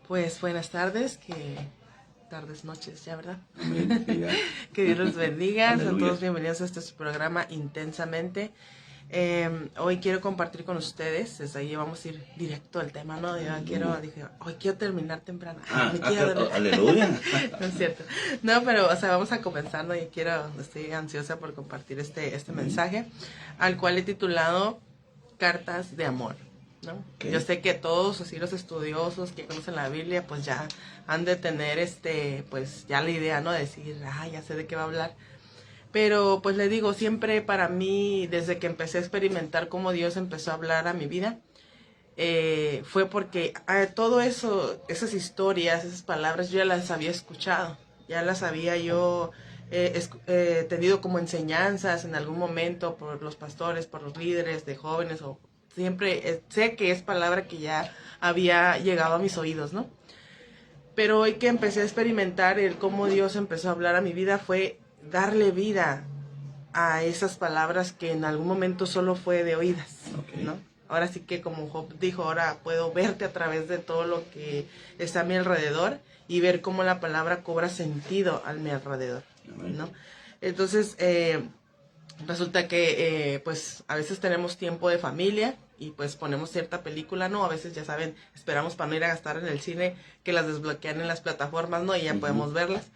Pues buenas tardes, tardes, noches, ya, ¿verdad? Amén. Que Dios los bendiga. Aleluya. Sean todos bienvenidos a este su programa Intensamente. Hoy quiero compartir con ustedes, desde ahí vamos a ir directo al tema, ¿no? Dije, hoy quiero terminar temprano. Aleluya. No es cierto. No, pero, vamos a comenzar, ¿no? Estoy ansiosa por compartir este mensaje, al cual he titulado Cartas de Amor, ¿no? Okay. Yo sé que todos así los estudiosos que conocen la Biblia pues ya han de tener pues ya la idea, ¿no? De decir, ya sé de qué va a hablar. Pero pues le digo, siempre para mí, desde que empecé a experimentar cómo Dios empezó a hablar a mi vida, fue porque todo eso, esas historias, esas palabras, yo ya las había escuchado, ya las había yo tenido como enseñanzas en algún momento por los pastores, por los líderes de jóvenes, o siempre sé que es palabra que ya había llegado a mis oídos, ¿no? Pero hoy que empecé a experimentar el cómo Dios empezó a hablar a mi vida fue darle vida a esas palabras que en algún momento solo fue de oídas, Okay. ¿no? Ahora sí que como Job dijo, ahora puedo verte a través de todo lo que está a mi alrededor y ver cómo la palabra cobra sentido a mi alrededor, ¿no? Entonces, resulta que pues a veces tenemos tiempo de familia y pues ponemos cierta película, ¿no? A veces, ya saben, esperamos para no ir a gastar en el cine, que las desbloquean en las plataformas, ¿no? Y ya podemos verlas.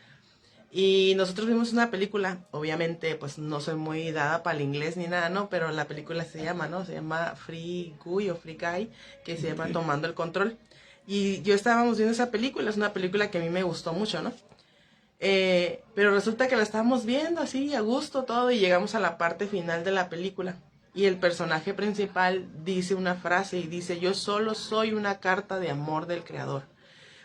Y nosotros vimos una película, obviamente pues no soy muy dada para el inglés ni nada, ¿no? Pero la película se llama, ¿no? Se llama Free Guy o Free Guy, que se llama Tomando el Control. Y yo estábamos viendo esa película, es una película que a mí me gustó mucho, ¿no? Pero resulta que la estábamos viendo así, a gusto todo, y llegamos a la parte final de la película. Y el personaje principal dice una frase y dice, yo solo soy una carta de amor del Creador.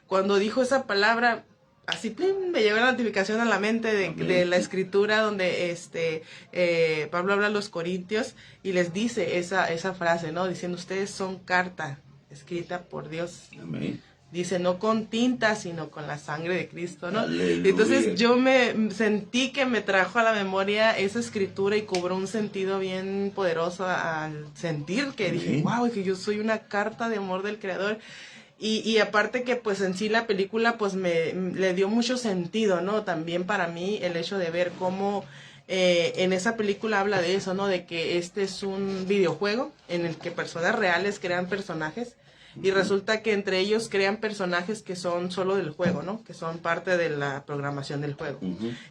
Cuando dijo esa palabra, así ¡plim!, me llegó la notificación a la mente de la escritura donde Pablo habla a los corintios y les dice esa frase, ¿no? Diciendo, ustedes son carta escrita por Dios. Amén. Dice, no con tinta, sino con la sangre de Cristo, ¿no? Aleluya. Entonces yo me sentí que me trajo a la memoria esa escritura y cobró un sentido bien poderoso al sentir que dije, wow, que yo soy una carta de amor del Creador. Y aparte que pues en sí la película pues le dio mucho sentido, ¿no? También para mí el hecho de ver cómo en esa película habla de eso, ¿no? De que este es un videojuego en el que personas reales crean personajes y resulta que entre ellos crean personajes que son solo del juego, ¿no? Que son parte de la programación del juego.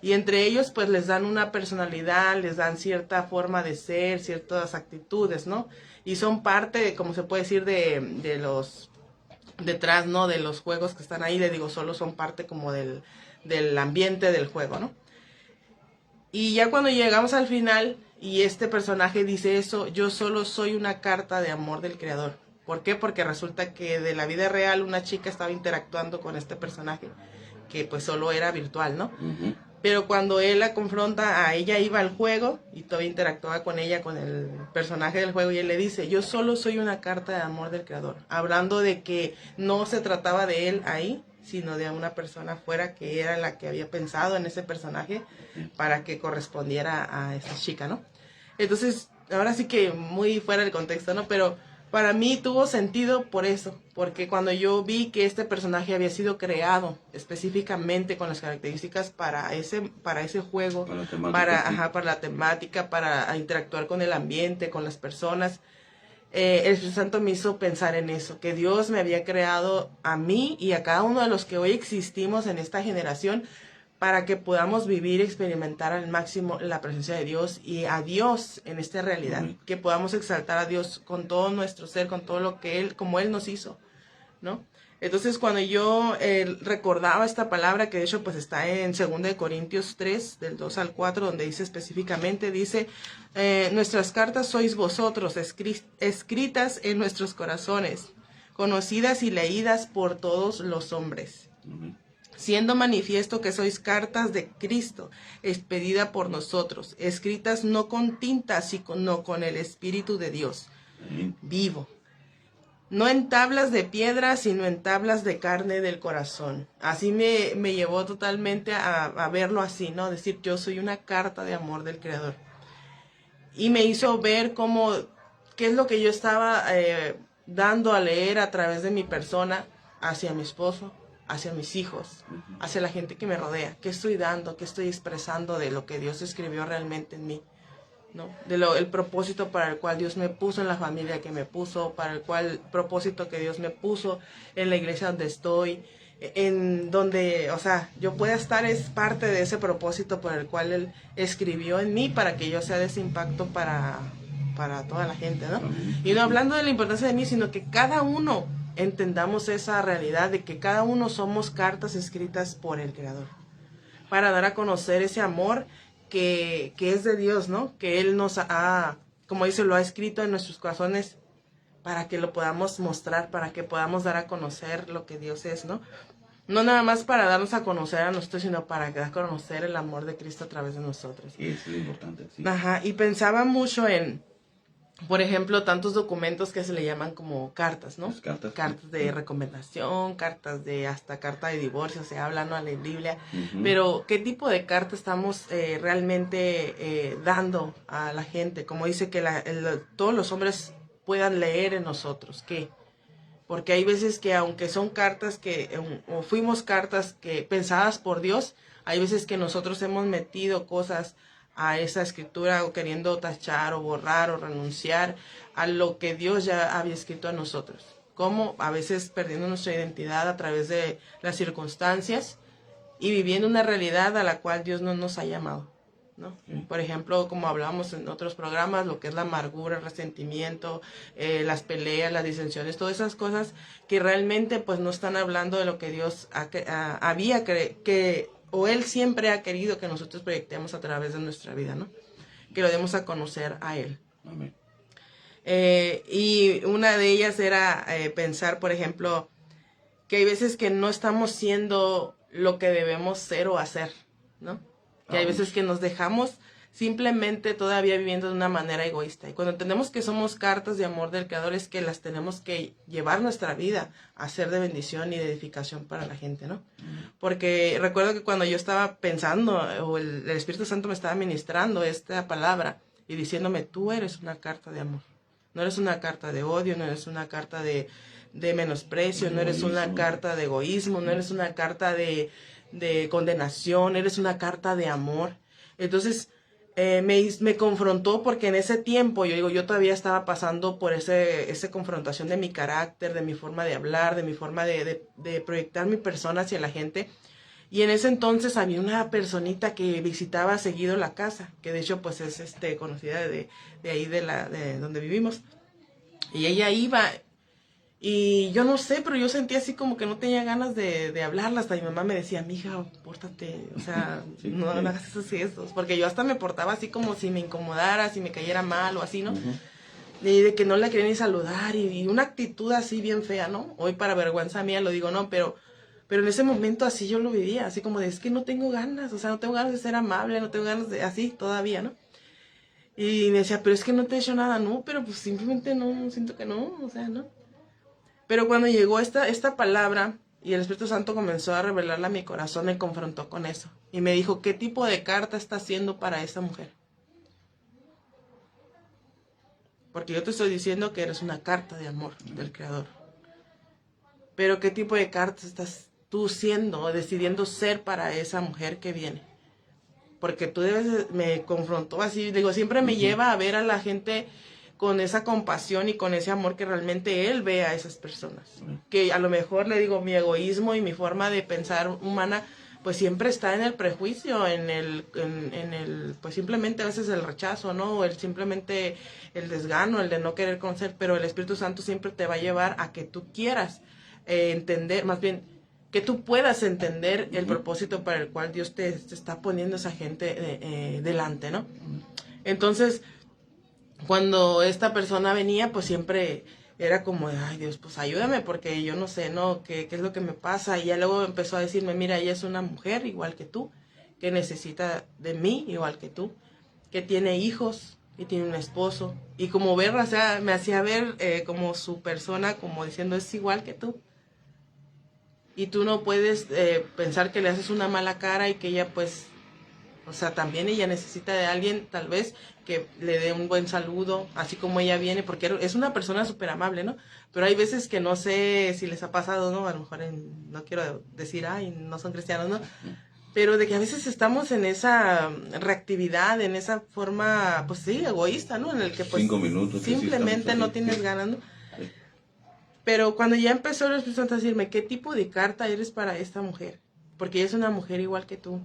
Y entre ellos pues les dan una personalidad, les dan cierta forma de ser, ciertas actitudes, ¿no? Y son parte, como se puede decir, de los detrás, ¿no? De los juegos que están ahí, le digo, solo son parte como del ambiente del juego, ¿no? Y ya cuando llegamos al final y este personaje dice eso, yo solo soy una carta de amor del Creador. ¿Por qué? Porque resulta que de la vida real una chica estaba interactuando con este personaje, que pues solo era virtual, ¿no? Pero cuando él la confronta, a ella iba al juego y todavía interactuaba con ella, con el personaje del juego, y él le dice, yo solo soy una carta de amor del Creador, hablando de que no se trataba de él ahí, sino de una persona afuera que era la que había pensado en ese personaje para que correspondiera a esa chica, ¿no? Entonces, ahora sí que muy fuera del contexto, ¿no? Pero para mí tuvo sentido por eso, porque cuando yo vi que este personaje había sido creado específicamente con las características para ese juego, para la temática, para interactuar con el ambiente, con las personas, el Espíritu Santo me hizo pensar en eso, que Dios me había creado a mí y a cada uno de los que hoy existimos en esta generación para que podamos vivir y experimentar al máximo la presencia de Dios y a Dios en esta realidad, que podamos exaltar a Dios con todo nuestro ser, con todo lo que Él, como Él nos hizo, ¿no? Entonces cuando yo recordaba esta palabra, que de hecho pues está en 2 Corintios 3, del 2 al 4, donde dice específicamente, dice, nuestras cartas sois vosotros, escritas en nuestros corazones, conocidas y leídas por todos los hombres. Siendo manifiesto que sois cartas de Cristo, expedida por nosotros, escritas no con tinta, sino con el Espíritu de Dios, vivo. No en tablas de piedra, sino en tablas de carne del corazón. Así me llevó totalmente a verlo así, ¿no? Decir, yo soy una carta de amor del Creador. Y me hizo ver qué es lo que yo estaba dando a leer a través de mi persona hacia mi esposo, hacia mis hijos, hacia la gente que me rodea? ¿Qué estoy dando? ¿Qué estoy expresando de lo que Dios escribió realmente en mí? ¿No? El propósito para el cual Dios me puso en la familia que me puso, para el propósito que Dios me puso en la iglesia donde estoy, en donde, o sea, yo pueda estar, es parte de ese propósito por el cual Él escribió en mí, para que yo sea de ese impacto para toda la gente, ¿no? Y no hablando de la importancia de mí, sino que cada uno entendamos esa realidad de que cada uno somos cartas escritas por el Creador, para dar a conocer ese amor que es de Dios, ¿no? Que Él nos ha, como dice, lo ha escrito en nuestros corazones, para que lo podamos mostrar, para que podamos dar a conocer lo que Dios es, ¿no? No nada más para darnos a conocer a nosotros, sino para dar a conocer el amor de Cristo a través de nosotros. Y eso es lo importante, sí. Ajá, y pensaba mucho en, por ejemplo, tantos documentos que se le llaman como cartas, ¿no? Cartas de recomendación, hasta carta de divorcio, se habla, ¿no? En la Biblia. Pero, ¿qué tipo de carta estamos realmente dando a la gente? Como dice que todos los hombres puedan leer en nosotros, ¿qué? Porque hay veces que aunque son cartas o fuimos cartas que pensadas por Dios, hay veces que nosotros hemos metido cosas a esa escritura, o queriendo tachar o borrar o renunciar a lo que Dios ya había escrito a nosotros. Como a veces perdiendo nuestra identidad a través de las circunstancias y viviendo una realidad a la cual Dios no nos ha llamado, ¿no? Por ejemplo, como hablábamos en otros programas, lo que es la amargura, el resentimiento, las peleas, las disensiones, todas esas cosas que realmente pues no están hablando de lo que Dios o Él siempre ha querido que nosotros proyectemos a través de nuestra vida, ¿no? Que lo demos a conocer a Él. Amén. Y una de ellas era pensar, por ejemplo, que hay veces que no estamos siendo lo que debemos ser o hacer, ¿no? Que hay veces que nos dejamos simplemente todavía viviendo de una manera egoísta. Y cuando entendemos que somos cartas de amor del Creador, es que las tenemos que llevar nuestra vida a ser de bendición y de edificación para la gente, ¿no? Porque recuerdo que cuando yo estaba pensando, o el Espíritu Santo me estaba ministrando esta palabra y diciéndome, tú eres una carta de amor. No eres una carta de odio, no eres una carta de menosprecio, no eres una carta de egoísmo, no eres una carta de condenación, eres una carta de amor. Entonces me confrontó, porque en ese tiempo yo todavía estaba pasando por esa confrontación de mi carácter, de mi forma de hablar, de mi forma de proyectar mi persona hacia la gente. Y en ese entonces había una personita que visitaba seguido la casa, que de hecho pues es conocida de ahí de donde vivimos. Y ella iba. Y yo no sé, pero yo sentía así como que no tenía ganas de hablarla. Hasta mi mamá me decía, mija, pórtate, o sea, sí, no hagas esos gestos. Porque yo hasta me portaba así como si me incomodara, si me cayera mal o así, ¿no? Y de que no la quería ni saludar, y una actitud así bien fea, ¿no? Hoy para vergüenza mía lo digo, no, pero en ese momento así yo lo vivía, así como de, es que no tengo ganas, o sea, no tengo ganas de ser amable, no tengo ganas de, así todavía, ¿no? Y me decía, pero es que no te he hecho nada, ¿no? Pero pues simplemente no, siento que no, o sea, ¿no? Pero cuando llegó esta palabra y el Espíritu Santo comenzó a revelarla a mi corazón, me confrontó con eso. Y me dijo, ¿qué tipo de carta está haciendo para esa mujer? Porque yo te estoy diciendo que eres una carta de amor del Creador. Pero ¿qué tipo de carta estás tú siendo o decidiendo ser para esa mujer que viene? Porque tú me confrontó así, digo, siempre me lleva a ver a la gente con esa compasión y con ese amor que realmente Él ve a esas personas. Que a lo mejor, le digo, mi egoísmo y mi forma de pensar humana, pues siempre está en el prejuicio, en el pues simplemente a veces el rechazo, ¿no? O simplemente el desgano, el de no querer conocer, pero el Espíritu Santo siempre te va a llevar a que tú quieras entender, más bien, que tú puedas entender el propósito para el cual Dios te está poniendo esa gente delante, ¿no? Entonces, cuando esta persona venía, pues siempre era como, ay Dios, pues ayúdame, porque yo no sé, ¿no? ¿Qué es lo que me pasa? Y ya luego empezó a decirme, mira, ella es una mujer igual que tú, que necesita de mí igual que tú, que tiene hijos, que tiene un esposo. Y como verla, o sea, me hacía ver como su persona, como diciendo, es igual que tú. Y tú no puedes pensar que le haces una mala cara y que ella pues, O sea, también ella necesita de alguien, tal vez, que le dé un buen saludo, así como ella viene, porque es una persona súper amable, ¿no? Pero hay veces que no sé si les ha pasado, ¿no? A lo mejor no quiero decir, ay, no son cristianos, ¿no? Pero de que a veces estamos en esa reactividad, en esa forma, pues sí, egoísta, ¿no? En el que pues 5 minutos, simplemente no tienes ganas, ¿no? Sí. Pero cuando ya empezó el Espíritu Santo a decirme, ¿qué tipo de carta eres para esta mujer? Porque ella es una mujer igual que tú.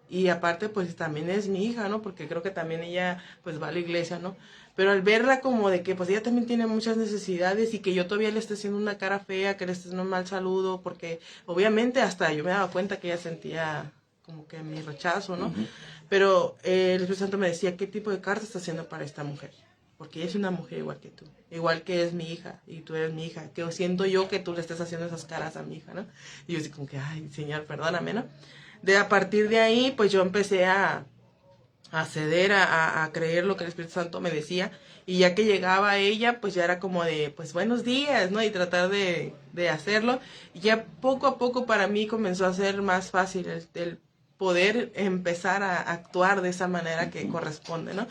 Y aparte, pues también es mi hija, ¿no? Porque creo que también ella, pues va a la iglesia, ¿no? Pero al verla como de que, pues ella también tiene muchas necesidades y que yo todavía le esté haciendo una cara fea, que le esté haciendo un mal saludo, porque obviamente hasta yo me daba cuenta que ella sentía como que mi rechazo, ¿no? Uh-huh. Pero el Espíritu Santo me decía, ¿qué tipo de carta está haciendo para esta mujer? Porque ella es una mujer igual que tú, igual que es mi hija, y tú eres mi hija, que siento yo que tú le estés haciendo esas caras a mi hija, ¿no? Y yo así como que, ay, Señor, perdóname, ¿no? A partir de ahí, pues yo empecé a ceder, a creer lo que el Espíritu Santo me decía, y ya que llegaba ella, pues ya era como de, pues buenos días, ¿no? Y tratar de hacerlo, y ya poco a poco para mí comenzó a ser más fácil el poder empezar a actuar de esa manera que corresponde, ¿no?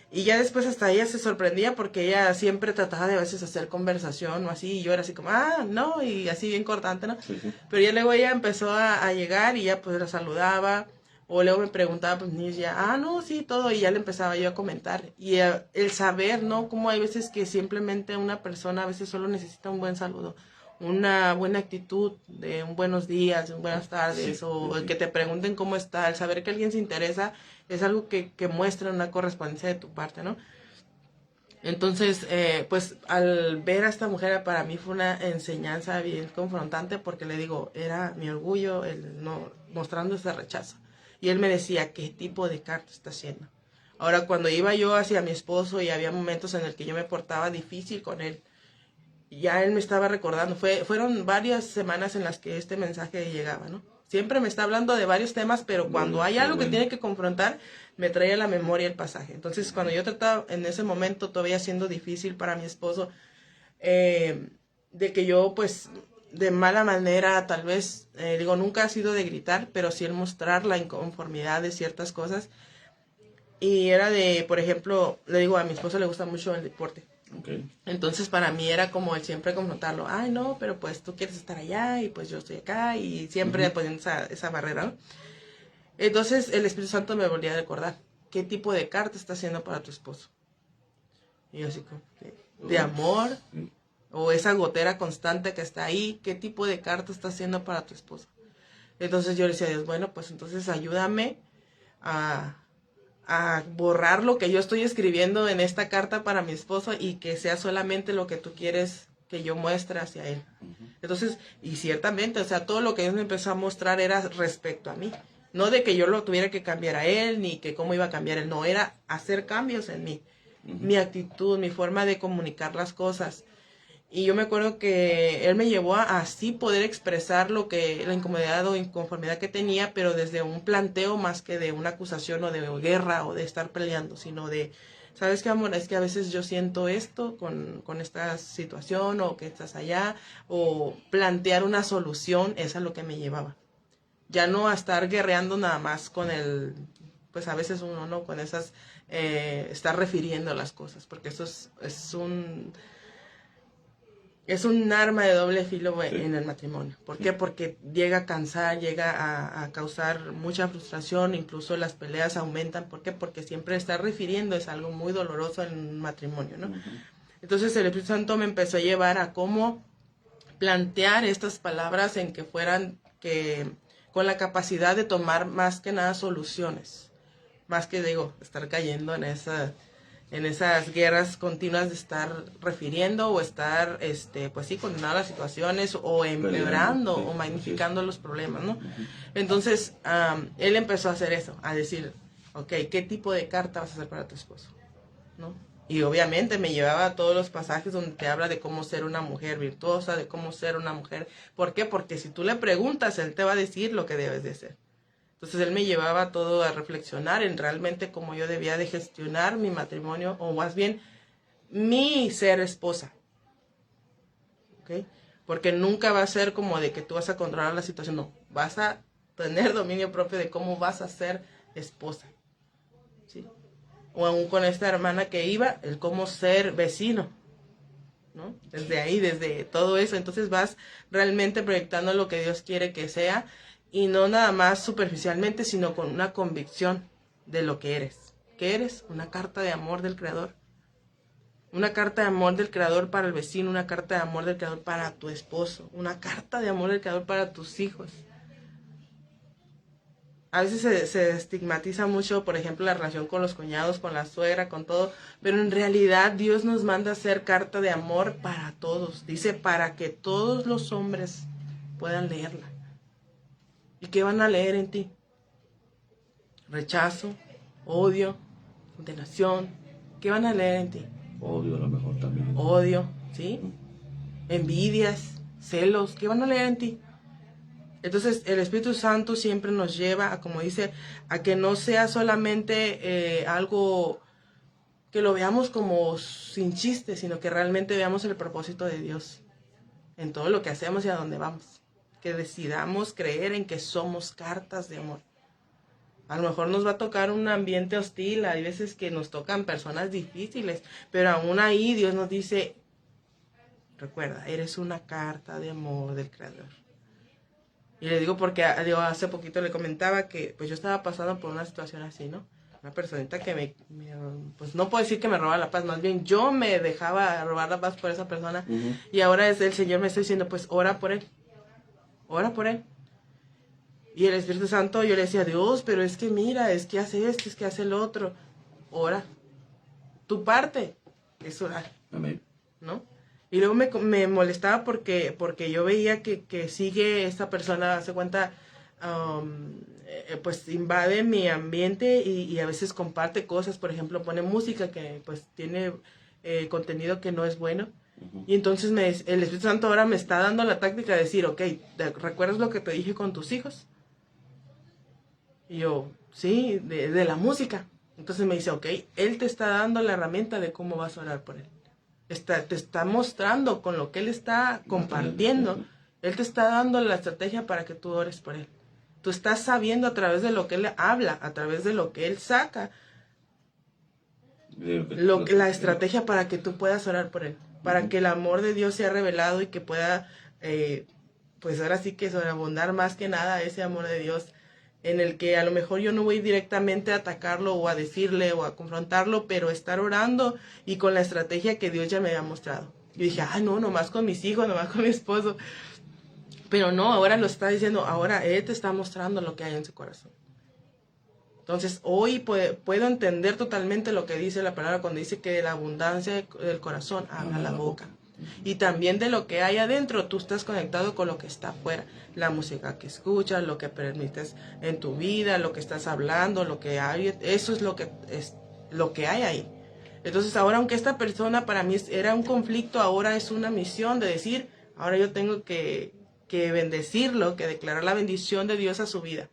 Y ya después hasta ella se sorprendía porque ella siempre trataba de a veces hacer conversación o así, y yo era así como, no, y así bien cortante, ¿no? Sí. Pero ya luego ella empezó a llegar y ya pues la saludaba, o luego me preguntaba, pues ni ya, no, sí, todo, y ya le empezaba yo a comentar. Y el saber, ¿no? Como hay veces que simplemente una persona a veces solo necesita un buen saludo, una buena actitud de un buenos días, un buenas tardes, o el que te pregunten cómo está, el saber que alguien se interesa es algo que muestra una correspondencia de tu parte, ¿no? Entonces, pues al ver a esta mujer para mí fue una enseñanza bien confrontante porque le digo, era mi orgullo el no mostrando ese rechazo. Y él me decía, ¿qué tipo de carta está haciendo? Ahora, cuando iba yo hacia mi esposo y había momentos en el que yo me portaba difícil con él, ya él me estaba recordando, fueron varias semanas en las que este mensaje llegaba, ¿no? Siempre me está hablando de varios temas, pero cuando hay algo que tiene que confrontar, me trae a la memoria el pasaje. Entonces, cuando yo trataba en ese momento, todavía siendo difícil para mi esposo, de que yo, pues, de mala manera, tal vez, digo, nunca ha sido de gritar, pero sí el mostrar la inconformidad de ciertas cosas. Y era de, por ejemplo, le digo, a mi esposo le gusta mucho el deporte. Okay. Entonces para mí era como el siempre confrontarlo, ay no, pero pues tú quieres estar allá y pues yo estoy acá y siempre poniendo esa barrera, ¿no? Entonces el Espíritu Santo me volvía a recordar, ¿qué tipo de carta está haciendo para tu esposo? Y yo así como, de amor, o esa gotera constante que está ahí, ¿qué tipo de carta está haciendo para tu esposo? Entonces yo le decía a Dios, bueno, pues entonces ayúdame a borrar lo que yo estoy escribiendo en esta carta para mi esposo y que sea solamente lo que tú quieres que yo muestre hacia él. Entonces, y ciertamente, o sea, todo lo que Dios me empezó a mostrar era respecto a mí. No de que yo lo tuviera que cambiar a él, ni que cómo iba a cambiar él, no, era hacer cambios en mí. Mi actitud, mi forma de comunicar las cosas. Y yo me acuerdo que él me llevó a así poder expresar lo que, la incomodidad o inconformidad que tenía, pero desde un planteo más que de una acusación o de guerra o de estar peleando, sino de, ¿sabes qué, amor? Es que a veces yo siento esto con esta situación o que estás allá, o plantear una solución, eso es lo que me llevaba. Ya no a estar guerreando nada más con el, pues a veces uno, ¿no? Con esas, estar refiriendo las cosas, porque eso es un arma de doble filo en el matrimonio. ¿Por qué? Porque llega a cansar, llega a causar mucha frustración, incluso las peleas aumentan. ¿Por qué? Porque siempre estar refiriendo es algo muy doloroso en un matrimonio, ¿no? Entonces el Espíritu Santo me empezó a llevar a cómo plantear estas palabras en que fueran con la capacidad de tomar más que nada soluciones. Más que, digo, estar cayendo en esas guerras continuas de estar refiriendo o estar, pues sí, condenando las situaciones o empeorando o magnificando los problemas, ¿no? Entonces, él empezó a hacer eso, a decir, ok, ¿qué tipo de carta vas a hacer para tu esposo? ¿No? Y obviamente me llevaba a todos los pasajes donde te habla de cómo ser una mujer virtuosa, de cómo ser una mujer. ¿Por qué? Porque si tú le preguntas, él te va a decir lo que debes de hacer. Entonces él me llevaba todo a reflexionar en realmente cómo yo debía de gestionar mi matrimonio, o más bien mi ser esposa. ¿Okay? Porque nunca va a ser como de que tú vas a controlar la situación, no, vas a tener dominio propio de cómo vas a ser esposa, ¿sí? O aún con esta hermana que iba, el cómo ser vecino, ¿no? Desde ahí, desde todo eso, entonces vas realmente proyectando lo que Dios quiere que sea, y no nada más superficialmente, sino con una convicción de lo que eres. ¿Qué eres? Una carta de amor del Creador. Una carta de amor del Creador para el vecino, una carta de amor del Creador para tu esposo, una carta de amor del Creador para tus hijos. A veces se estigmatiza mucho, por ejemplo, la relación con los cuñados, con la suegra, con todo, pero en realidad Dios nos manda a hacer carta de amor para todos. Dice, para que todos los hombres puedan leerla. ¿Y qué van a leer en ti? Rechazo, odio, condenación. ¿Qué van a leer en ti? Odio a lo mejor también. Odio, ¿sí? Envidias, celos. ¿Qué van a leer en ti? Entonces el Espíritu Santo siempre nos lleva a, como dice, a que no sea solamente algo que lo veamos como sin chiste, sino que realmente veamos el propósito de Dios en todo lo que hacemos y a dónde vamos. Que decidamos creer en que somos cartas de amor. A lo mejor nos va a tocar un ambiente hostil, hay veces que nos tocan personas difíciles, pero aún ahí Dios nos dice, recuerda, eres una carta de amor del Creador. Y le digo porque yo hace poquito le comentaba que pues yo estaba pasando por una situación así, ¿no? Una personita que pues no puedo decir que me roba la paz, más bien yo me dejaba robar la paz por esa persona. Y ahora el Señor me está diciendo, pues ora por él. Ora por él. Y el Espíritu Santo, yo le decía, Dios, pero es que mira, es que hace esto, es que hace el otro. Ora. Tu parte es orar. Amén. ¿No? Y luego me molestaba porque yo veía que sigue esta persona, hace cuenta, pues invade mi ambiente y a veces comparte cosas, por ejemplo, pone música que pues tiene contenido que no es bueno. Y entonces el Espíritu Santo ahora me está dando la táctica de decir, ok, ¿recuerdas lo que te dije con tus hijos? Y yo, sí, de la música. Entonces me dice, ok, Él te está dando la herramienta de cómo vas a orar por Él. Te está mostrando con lo que Él está compartiendo. Él te está dando la estrategia para que tú ores por Él. Tú estás sabiendo a través de lo que Él habla, a través de lo que Él saca, la estrategia para que tú puedas orar por Él. Para que el amor de Dios sea revelado y que pueda, pues ahora sí que sobreabundar más que nada ese amor de Dios, en el que a lo mejor yo no voy directamente a atacarlo o a decirle o a confrontarlo, pero estar orando y con la estrategia que Dios ya me había mostrado. Yo dije, no, nomás con mis hijos, nomás con mi esposo. Pero no, ahora lo está diciendo, ahora Él te está mostrando lo que hay en su corazón. Entonces, hoy puedo entender totalmente lo que dice la palabra cuando dice que de la abundancia del corazón habla la boca. Y también de lo que hay adentro, tú estás conectado con lo que está afuera. La música que escuchas, lo que permites en tu vida, lo que estás hablando, lo que hay, eso es lo que hay ahí. Entonces ahora, aunque esta persona para mí era un conflicto, ahora es una misión de decir, ahora yo tengo que bendecirlo, que declarar la bendición de Dios a su vida.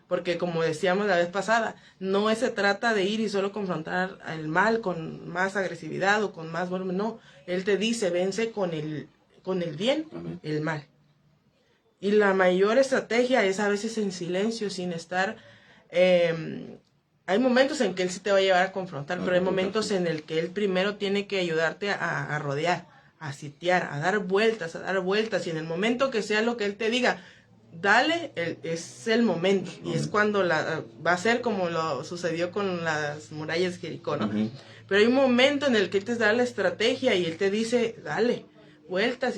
Porque como decíamos la vez pasada, no se trata de ir y solo confrontar el mal con más agresividad o con más volumen, no. Él te dice, vence con el bien, el mal. Y la mayor estrategia es a veces en silencio, sin estar... hay momentos en que Él sí te va a llevar a confrontar, pero hay momentos en el que Él primero tiene que ayudarte a rodear, a sitiar, a dar vueltas. Y en el momento que sea lo que Él te diga, dale, es el momento. Y es cuando va a ser como lo sucedió con las murallas de Jericó, ¿no? Pero hay un momento en el que Él te da la estrategia y Él te dice, dale, vueltas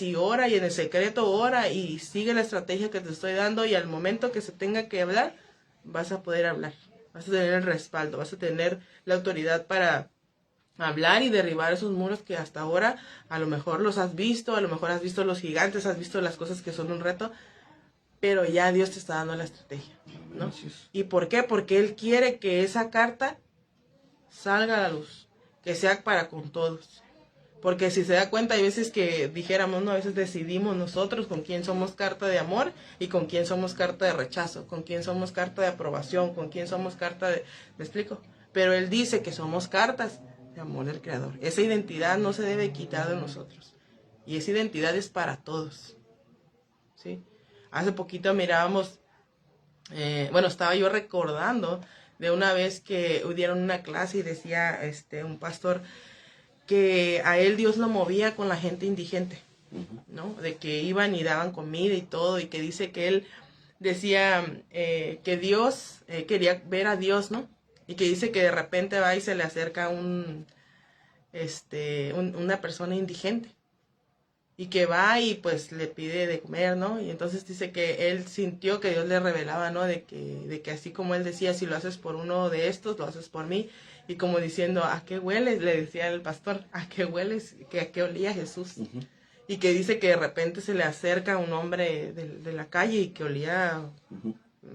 y ora, y en el secreto ora y sigue la estrategia que te estoy dando, y al momento que se tenga que hablar, vas a poder hablar. Vas a tener el respaldo, vas a tener la autoridad para hablar y derribar esos muros que hasta ahora a lo mejor los has visto, a lo mejor has visto los gigantes, has visto las cosas que son un reto, pero ya Dios te está dando la estrategia, ¿no? ¿Y por qué? Porque Él quiere que esa carta salga a la luz, que sea para con todos. Porque si se da cuenta, hay veces que dijéramos, ¿no? A veces decidimos nosotros con quién somos carta de amor y con quién somos carta de rechazo, con quién somos carta de aprobación, con quién somos carta de... ¿Me explico? Pero Él dice que somos cartas de amor del Creador. Esa identidad no se debe quitar de nosotros. Y esa identidad es para todos, ¿sí? Hace poquito mirábamos bueno, estaba yo recordando de una vez que dieron una clase y decía un pastor que a él Dios lo movía con la gente indigente, ¿no? De que iban y daban comida y todo, y que dice que él decía que Dios quería ver a Dios, ¿no? Y que dice que de repente va y se le acerca una persona indigente y que va y pues le pide de comer, ¿no? Y entonces dice que él sintió que Dios le revelaba, ¿no? De que así como él decía, si lo haces por uno de estos, lo haces por mí. Y como diciendo, ¿a qué hueles? Le decía el pastor, ¿a qué hueles? ¿A qué olía Jesús? Y que dice que de repente se le acerca un hombre de la calle y que olía,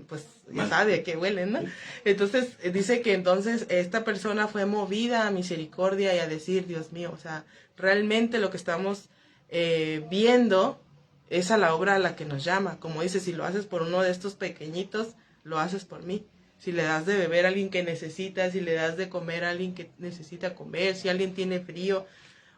pues ya sabe a qué huele, ¿no? Entonces dice que entonces esta persona fue movida a misericordia y a decir, Dios mío, o sea, realmente lo que estamos viendo es a la obra a la que nos llama. Como dice, si lo haces por uno de estos pequeñitos, lo haces por mí. Si le das de beber a alguien que necesita, si le das de comer a alguien que necesita comer, si alguien tiene frío,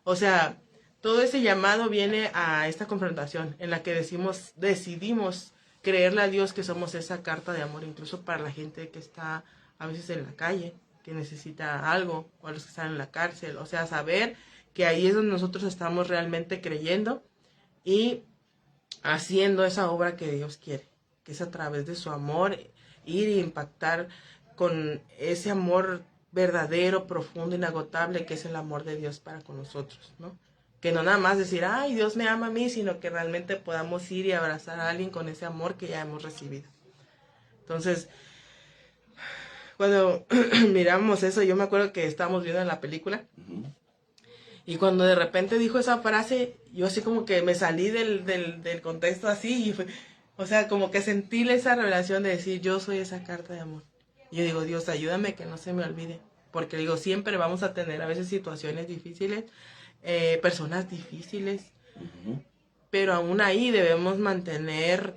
o sea, todo ese llamado viene a esta confrontación en la que decidimos creerle a Dios que somos esa carta de amor, incluso para la gente que está a veces en la calle, que necesita algo, o a los que están en la cárcel, o sea, saber que ahí es donde nosotros estamos realmente creyendo y haciendo esa obra que Dios quiere, que es a través de su amor, ir e impactar con ese amor verdadero, profundo, inagotable, que es el amor de Dios para con nosotros, ¿no? Que no nada más decir, ay, Dios me ama a mí, sino que realmente podamos ir y abrazar a alguien con ese amor que ya hemos recibido. Entonces, cuando miramos eso, yo me acuerdo que estábamos viendo en la película, y cuando de repente dijo esa frase, yo así como que me salí del contexto así, y fue, o sea, como que sentí esa revelación de decir, yo soy esa carta de amor. Y yo digo, Dios, ayúdame que no se me olvide, porque digo, siempre vamos a tener a veces situaciones difíciles, personas difíciles, pero aún ahí debemos mantener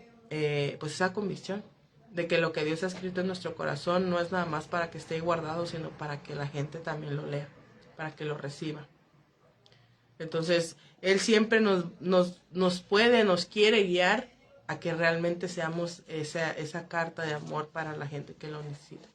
pues esa convicción de que lo que Dios ha escrito en nuestro corazón no es nada más para que esté guardado, sino para que la gente también lo lea, para que lo reciba. Entonces, Él siempre nos quiere guiar a que realmente seamos esa carta de amor para la gente que lo necesita,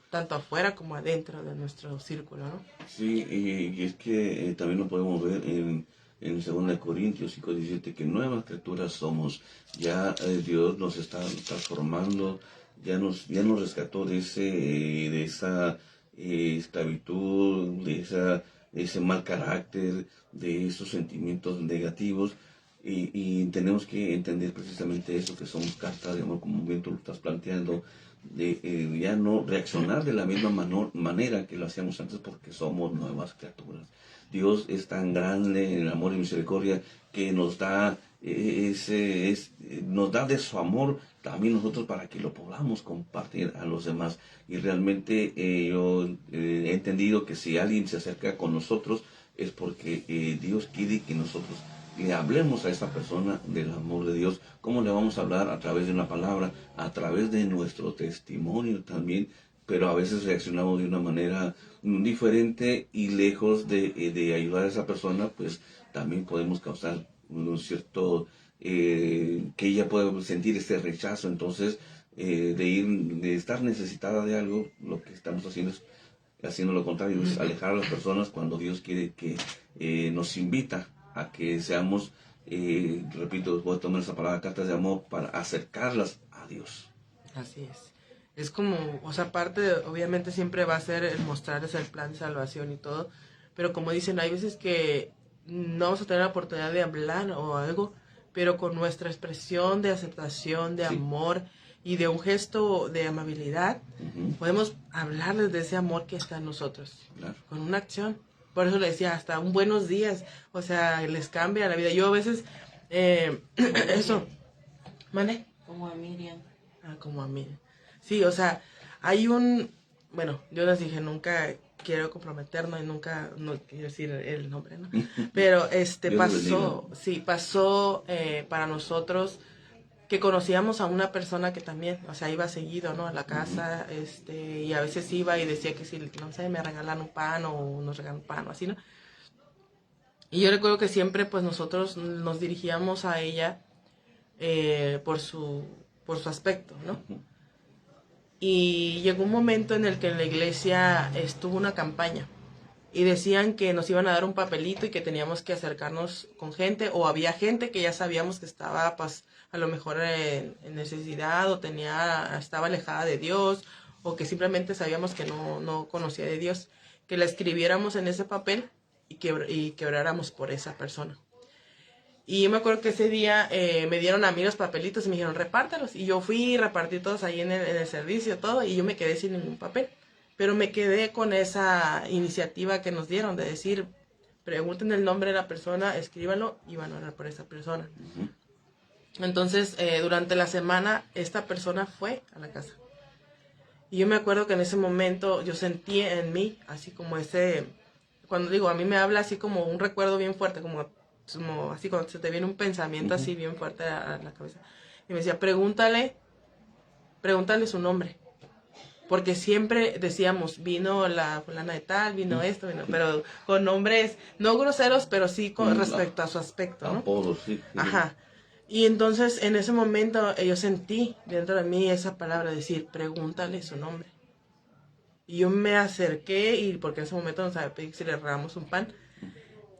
tanto afuera como adentro de nuestro círculo, ¿no? Sí, y es que también lo podemos ver en 2 Corintios 5:17, que nuevas criaturas somos. Ya Dios nos está transformando, ya nos rescató de esa esclavitud, de ese mal carácter, de esos sentimientos negativos. Y tenemos que entender precisamente eso, que somos cartas de amor, como bien tú lo estás planteando, de ya no reaccionar de la misma manera que lo hacíamos antes, porque somos nuevas criaturas. Dios es tan grande en amor y misericordia que nos da nos da de su amor también nosotros para que lo podamos compartir a los demás. Y realmente yo he entendido que si alguien se acerca con nosotros es porque Dios quiere que nosotros le hablemos a esa persona del amor de Dios. ¿Cómo le vamos a hablar? A través de una palabra, a través de nuestro testimonio también, pero a veces reaccionamos de una manera diferente y lejos de ayudar a esa persona, pues también podemos causar un cierto, que ella pueda sentir este rechazo. Entonces, de estar necesitada de algo, lo que estamos haciendo es haciendo lo contrario, es alejar a las personas cuando Dios quiere que nos invita a que seamos, repito, voy a tomar esa palabra, cartas de amor, para acercarlas a Dios. Así es. Es como, o sea, obviamente siempre va a ser el mostrarles el plan de salvación y todo, pero como dicen, hay veces que no vamos a tener la oportunidad de hablar o algo, pero con nuestra expresión de aceptación, de amor y de un gesto de amabilidad, podemos hablarles de ese amor que está en nosotros, con una acción. Por eso le decía, hasta un buenos días, o sea, les cambia la vida. Yo a veces, eso, ¿mane? Como a Miriam. Como a Miriam. Sí, o sea, bueno, yo les dije, nunca quiero comprometernos y nunca, no quiero decir el nombre, ¿no? Pero pasó para nosotros que conocíamos a una persona que también, o sea, iba seguido, ¿no? A la casa, y a veces iba y decía que si, no sé, me regalan un pan o nos regalan un pan o así, ¿no? Y yo recuerdo que siempre, pues, nosotros nos dirigíamos a ella por su aspecto, ¿no? Y llegó un momento en el que en la iglesia estuvo una campaña y decían que nos iban a dar un papelito y que teníamos que acercarnos con gente, o había gente que ya sabíamos que estaba pues a lo mejor en necesidad o estaba alejada de Dios, o que simplemente sabíamos que no conocía de Dios, que la escribiéramos en ese papel y que oráramos por esa persona. Y yo me acuerdo que ese día me dieron a mí los papelitos y me dijeron, repártalos. Y yo fui y repartí todos ahí en el servicio, todo, y yo me quedé sin ningún papel. Pero me quedé con esa iniciativa que nos dieron de decir, pregunten el nombre de la persona, escríbanlo y van a orar por esa persona. Entonces, durante la semana, esta persona fue a la casa. Y yo me acuerdo que en ese momento yo sentí en mí, así como cuando digo, a mí me habla así como un recuerdo bien fuerte, como así cuando se te viene un pensamiento así bien fuerte a la cabeza. Y me decía, pregúntale su nombre. Porque siempre decíamos, vino la fulana de tal, vino esto, pero con nombres no groseros, pero sí con respecto a su aspecto, ¿no? Apodos, sí. Ajá. Y entonces en ese momento yo sentí dentro de mí esa palabra, decir, pregúntale su nombre. Y yo me acerqué, y porque en ese momento nos había pedido que si le regamos un pan.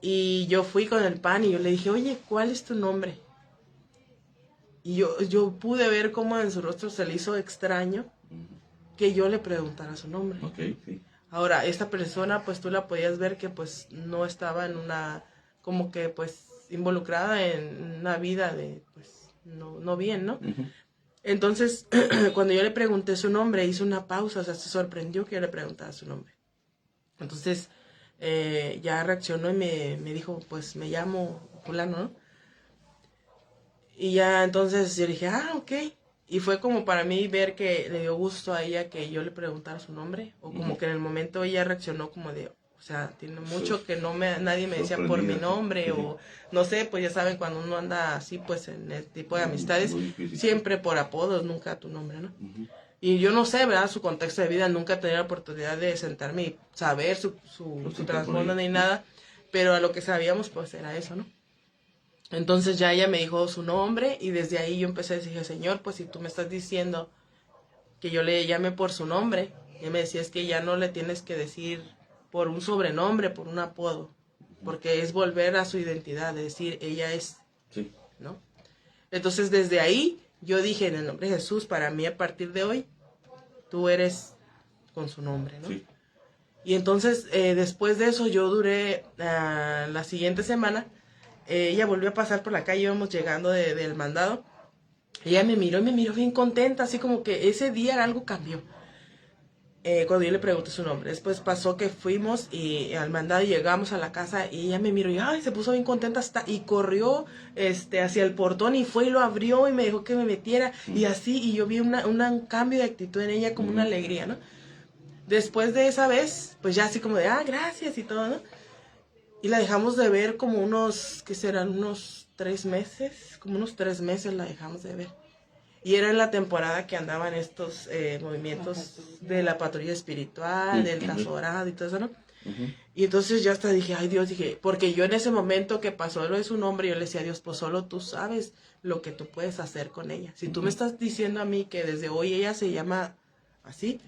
Y yo fui con el pan y yo le dije, oye, ¿cuál es tu nombre? Y yo pude ver cómo en su rostro se le hizo extraño que yo le preguntara su nombre. Okay, sí. Ahora, esta persona, pues tú la podías ver que pues no estaba como que pues involucrada en una vida de, pues, no bien, ¿no? Entonces, cuando yo le pregunté su nombre, hizo una pausa, o sea, se sorprendió que yo le preguntara su nombre. Entonces, ya reaccionó y me dijo, pues me llamo fulano, ¿no? Y ya entonces yo dije, ok. Y fue como para mí ver que le dio gusto a ella que yo le preguntara su nombre, o como que en el momento ella reaccionó como de, o sea, tiene mucho que nadie me decía por mi nombre, o no sé, pues ya saben, cuando uno anda así, pues en el tipo de amistades, siempre por apodos, nunca tu nombre, ¿no? Y yo no sé, ¿verdad? Su contexto de vida, nunca he tenido la oportunidad de sentarme y saber su trasfondo ni nada, pero a lo que sabíamos, pues era eso, ¿no? Entonces ya ella me dijo su nombre y desde ahí yo empecé a decir, Señor, pues si tú me estás diciendo que yo le llame por su nombre, y me decía, es que ya no le tienes que decir por un sobrenombre, por un apodo, porque es volver a su identidad, de decir, ella es, sí, ¿no? Entonces desde ahí yo dije, en el nombre de Jesús, para mí a partir de hoy, tú eres con su nombre, ¿no? Sí. Y entonces después de eso yo duré la siguiente semana. Ella volvió a pasar por la calle, íbamos llegando del mandado. Ella me miró bien contenta, así como que ese día algo cambió. Cuando yo le pregunté su nombre. Después pasó que fuimos al mandado y llegamos a la casa y ella me miró y se puso bien contenta y corrió hacia el portón y fue y lo abrió y me dijo que me metiera. Y así, y yo vi un cambio de actitud en ella, como una alegría, ¿no? Después de esa vez, pues ya así como de, gracias y todo, ¿no? Y la dejamos de ver como ¿qué serán? Unos 3 meses, como unos 3 meses la dejamos de ver. Y era en la temporada que andaban estos movimientos de la patrulla espiritual, del caso dorado y todo eso, ¿no? Y entonces yo hasta dije, ay Dios, porque yo en ese momento que pasó lo de su nombre, yo le decía a Dios, pues solo tú sabes lo que tú puedes hacer con ella. Si tú me estás diciendo a mí que desde hoy ella se llama así,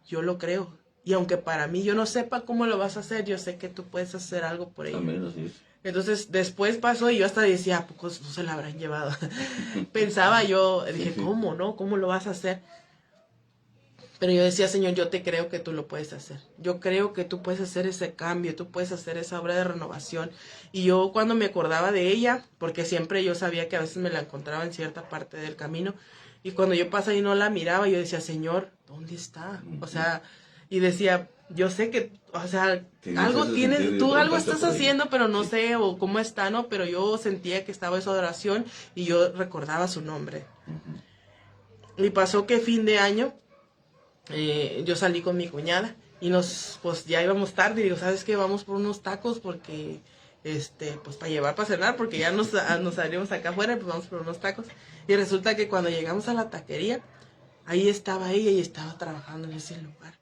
yo lo creo. Y aunque para mí yo no sepa cómo lo vas a hacer, yo sé que tú puedes hacer algo por ella. Amén, así es. Entonces después pasó y yo hasta decía, ¿a poco no se la habrán llevado? Pensaba yo, dije, ¿cómo no? ¿Cómo lo vas a hacer? Pero yo decía, Señor, yo te creo que tú lo puedes hacer. Yo creo que tú puedes hacer ese cambio, tú puedes hacer esa obra de renovación. Y yo cuando me acordaba de ella, porque siempre yo sabía que a veces me la encontraba en cierta parte del camino, y cuando yo pasaba y no la miraba, yo decía, Señor, ¿dónde está? O sea, y decía, yo sé que, o sea, algo tienes, tú algo estás haciendo, pero no sé o cómo está, ¿no? Pero yo sentía que estaba esa oración y yo recordaba su nombre. Y pasó que fin de año, yo salí con mi cuñada y pues ya íbamos tarde y digo, ¿sabes qué? Vamos por unos tacos porque, pues para llevar para cenar, porque ya nos salimos acá afuera, pues vamos por unos tacos. Y resulta que cuando llegamos a la taquería, ahí estaba ella y estaba trabajando en ese lugar.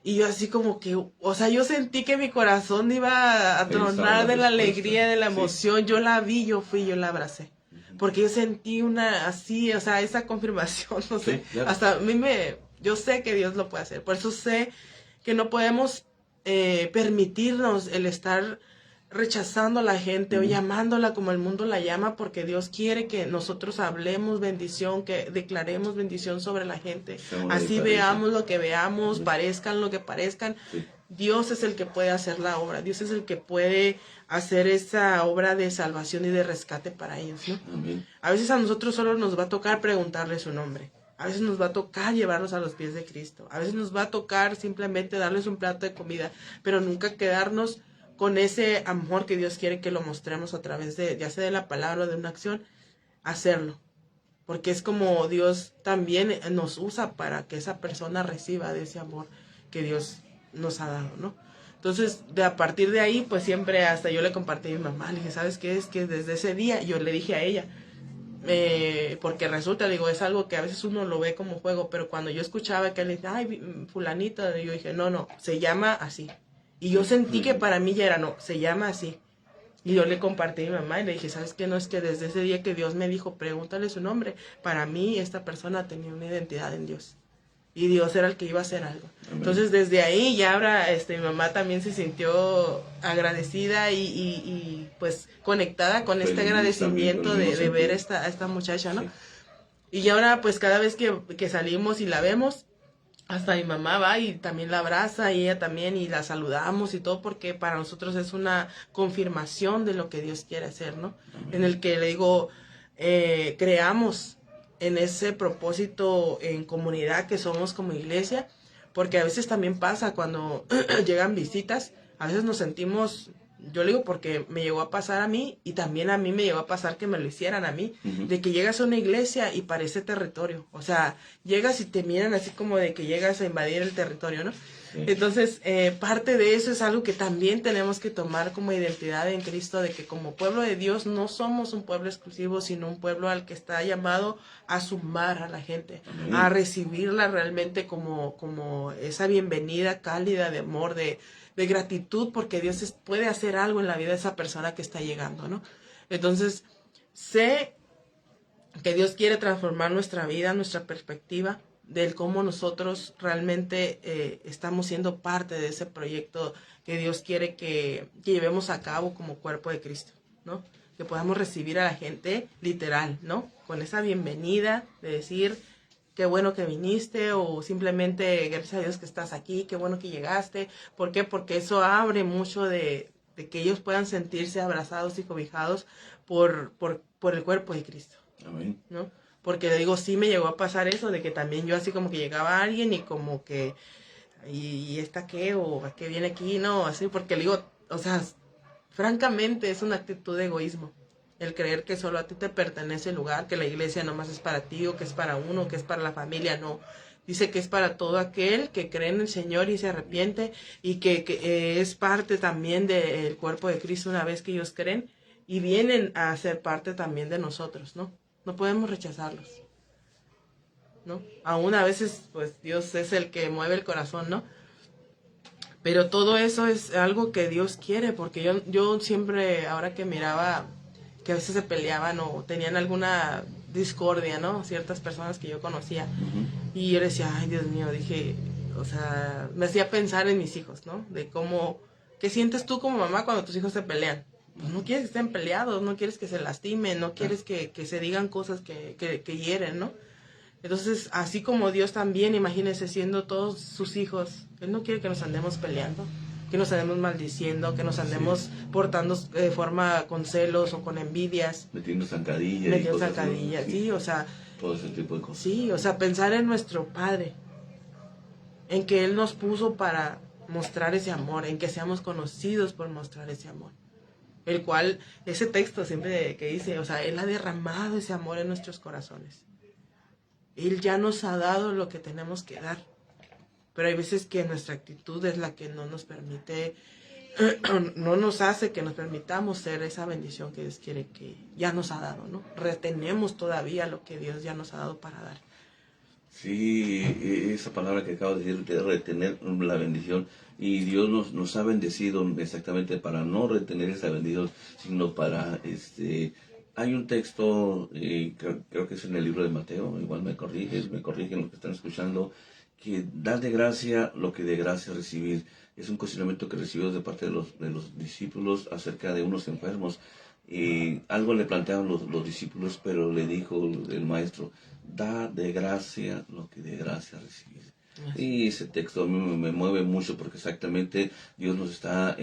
Y yo así como que, o sea, yo sentí que mi corazón iba a tronar de la alegría, de la emoción. Sí. Yo la vi, yo fui, yo la abracé. Porque yo sentí así, o sea, esa confirmación, no sé. Sí, claro. Hasta a mí Yo sé que Dios lo puede hacer. Por eso sé que no podemos permitirnos el estar rechazando a la gente o llamándola como el mundo la llama, porque Dios quiere que nosotros hablemos bendición, que declaremos bendición sobre la gente. Así veamos lo que veamos, parezcan lo que parezcan. Sí. Dios es el que puede hacer la obra. Dios es el que puede hacer esa obra de salvación y de rescate para ellos, ¿no? Amén. A veces a nosotros solo nos va a tocar preguntarle su nombre. A veces nos va a tocar llevarlos a los pies de Cristo. A veces nos va a tocar simplemente darles un plato de comida, pero nunca quedarnos con ese amor que Dios quiere que lo mostremos a través de, ya sea de la palabra o de una acción, hacerlo. Porque es como Dios también nos usa para que esa persona reciba de ese amor que Dios nos ha dado, ¿no? Entonces, a partir de ahí, pues siempre hasta yo le compartí a mi mamá, le dije, ¿sabes qué? Es que desde ese día yo le dije a ella, porque resulta, digo, es algo que a veces uno lo ve como juego, pero cuando yo escuchaba que él decía, ay, fulanita, yo dije, no, se llama así. Y yo sentí que para mí ya era, no, se llama así. Y yo le compartí a mi mamá y le dije, ¿sabes qué? No, es que desde ese día que Dios me dijo, pregúntale su nombre, para mí esta persona tenía una identidad en Dios. Y Dios era el que iba a hacer algo. Amén. Entonces, desde ahí ya ahora mi mamá también se sintió agradecida y pues conectada con este agradecimiento de ver a esta muchacha, ¿no? Sí. Y ahora pues cada vez que salimos y la vemos, hasta mi mamá va y también la abraza y ella también y la saludamos y todo, porque para nosotros es una confirmación de lo que Dios quiere hacer, ¿no? Amén. En el que le digo, creamos en ese propósito en comunidad que somos como iglesia, porque a veces también pasa cuando llegan visitas, a veces nos sentimos, yo le digo porque me llegó a pasar a mí y también a mí me llegó a pasar que me lo hicieran a mí, de que llegas a una iglesia y parece territorio, o sea, llegas y te miran así como de que llegas a invadir el territorio, ¿no? Sí. Entonces, parte de eso es algo que también tenemos que tomar como identidad en Cristo, de que como pueblo de Dios no somos un pueblo exclusivo, sino un pueblo al que está llamado a sumar a la gente, a recibirla realmente como esa bienvenida cálida de amor, de gratitud, porque Dios puede hacer algo en la vida de esa persona que está llegando, ¿no? Entonces, sé que Dios quiere transformar nuestra vida, nuestra perspectiva, del cómo nosotros realmente estamos siendo parte de ese proyecto que Dios quiere que llevemos a cabo como cuerpo de Cristo, ¿no? Que podamos recibir a la gente literal, ¿no? Con esa bienvenida de decir, qué bueno que viniste, o simplemente gracias a Dios que estás aquí, qué bueno que llegaste. ¿Por qué? Porque eso abre mucho de que ellos puedan sentirse abrazados y cobijados por el cuerpo de Cristo. Amén. ¿No? Porque le digo, sí me llegó a pasar eso, de que también yo así como que llegaba alguien y como que, ¿y esta qué? ¿O a qué viene aquí? No, así, porque le digo, o sea, francamente es una actitud de egoísmo. El creer que solo a ti te pertenece el lugar, que la iglesia nomás es para ti, o que es para uno, que es para la familia, no. Dice que es para todo aquel que cree en el Señor y se arrepiente, y que es parte también del cuerpo de Cristo una vez que ellos creen, y vienen a ser parte también de nosotros, ¿no? No podemos rechazarlos, ¿no? Aún a veces, pues, Dios es el que mueve el corazón, ¿no? Pero todo eso es algo que Dios quiere, porque yo siempre, ahora que miraba que a veces se peleaban o tenían alguna discordia, ¿no? Ciertas personas que yo conocía. Y yo decía, ay, Dios mío, dije, o sea, me hacía pensar en mis hijos, ¿no? De cómo, ¿qué sientes tú como mamá cuando tus hijos se pelean? Pues no quieres que estén peleados, no quieres que se lastimen, no quieres que se digan cosas que hieren, ¿no? Entonces, así como Dios también, imagínense, siendo todos sus hijos, Él no quiere que nos andemos peleando, que nos andemos maldiciendo, que nos andemos portando de forma con celos o con envidias. Metiendo zancadillas. Sí, o sea. Todo ese tipo de cosas. Sí, o sea, pensar en nuestro Padre, en que Él nos puso para mostrar ese amor, en que seamos conocidos por mostrar ese amor. El cual, ese texto siempre que dice, o sea, Él ha derramado ese amor en nuestros corazones. Él ya nos ha dado lo que tenemos que dar. Pero hay veces que nuestra actitud es la que no nos permite, no nos hace que nos permitamos ser esa bendición que Dios quiere que ya nos ha dado, ¿no? Retenemos todavía lo que Dios ya nos ha dado para dar. Sí, esa palabra que acabo de decir, de retener la bendición, y Dios nos ha bendecido exactamente para no retener esa bendición, sino para, hay un texto, creo que es en el libro de Mateo, igual me corrigen los que están escuchando, que dar de gracia lo que de gracia recibir. Es un cuestionamiento que recibió de parte de los discípulos acerca de unos enfermos. Algo le plantearon los discípulos, pero le dijo el maestro, da de gracia lo que de gracia recibir. Y ese texto a mí me mueve mucho porque exactamente Dios nos está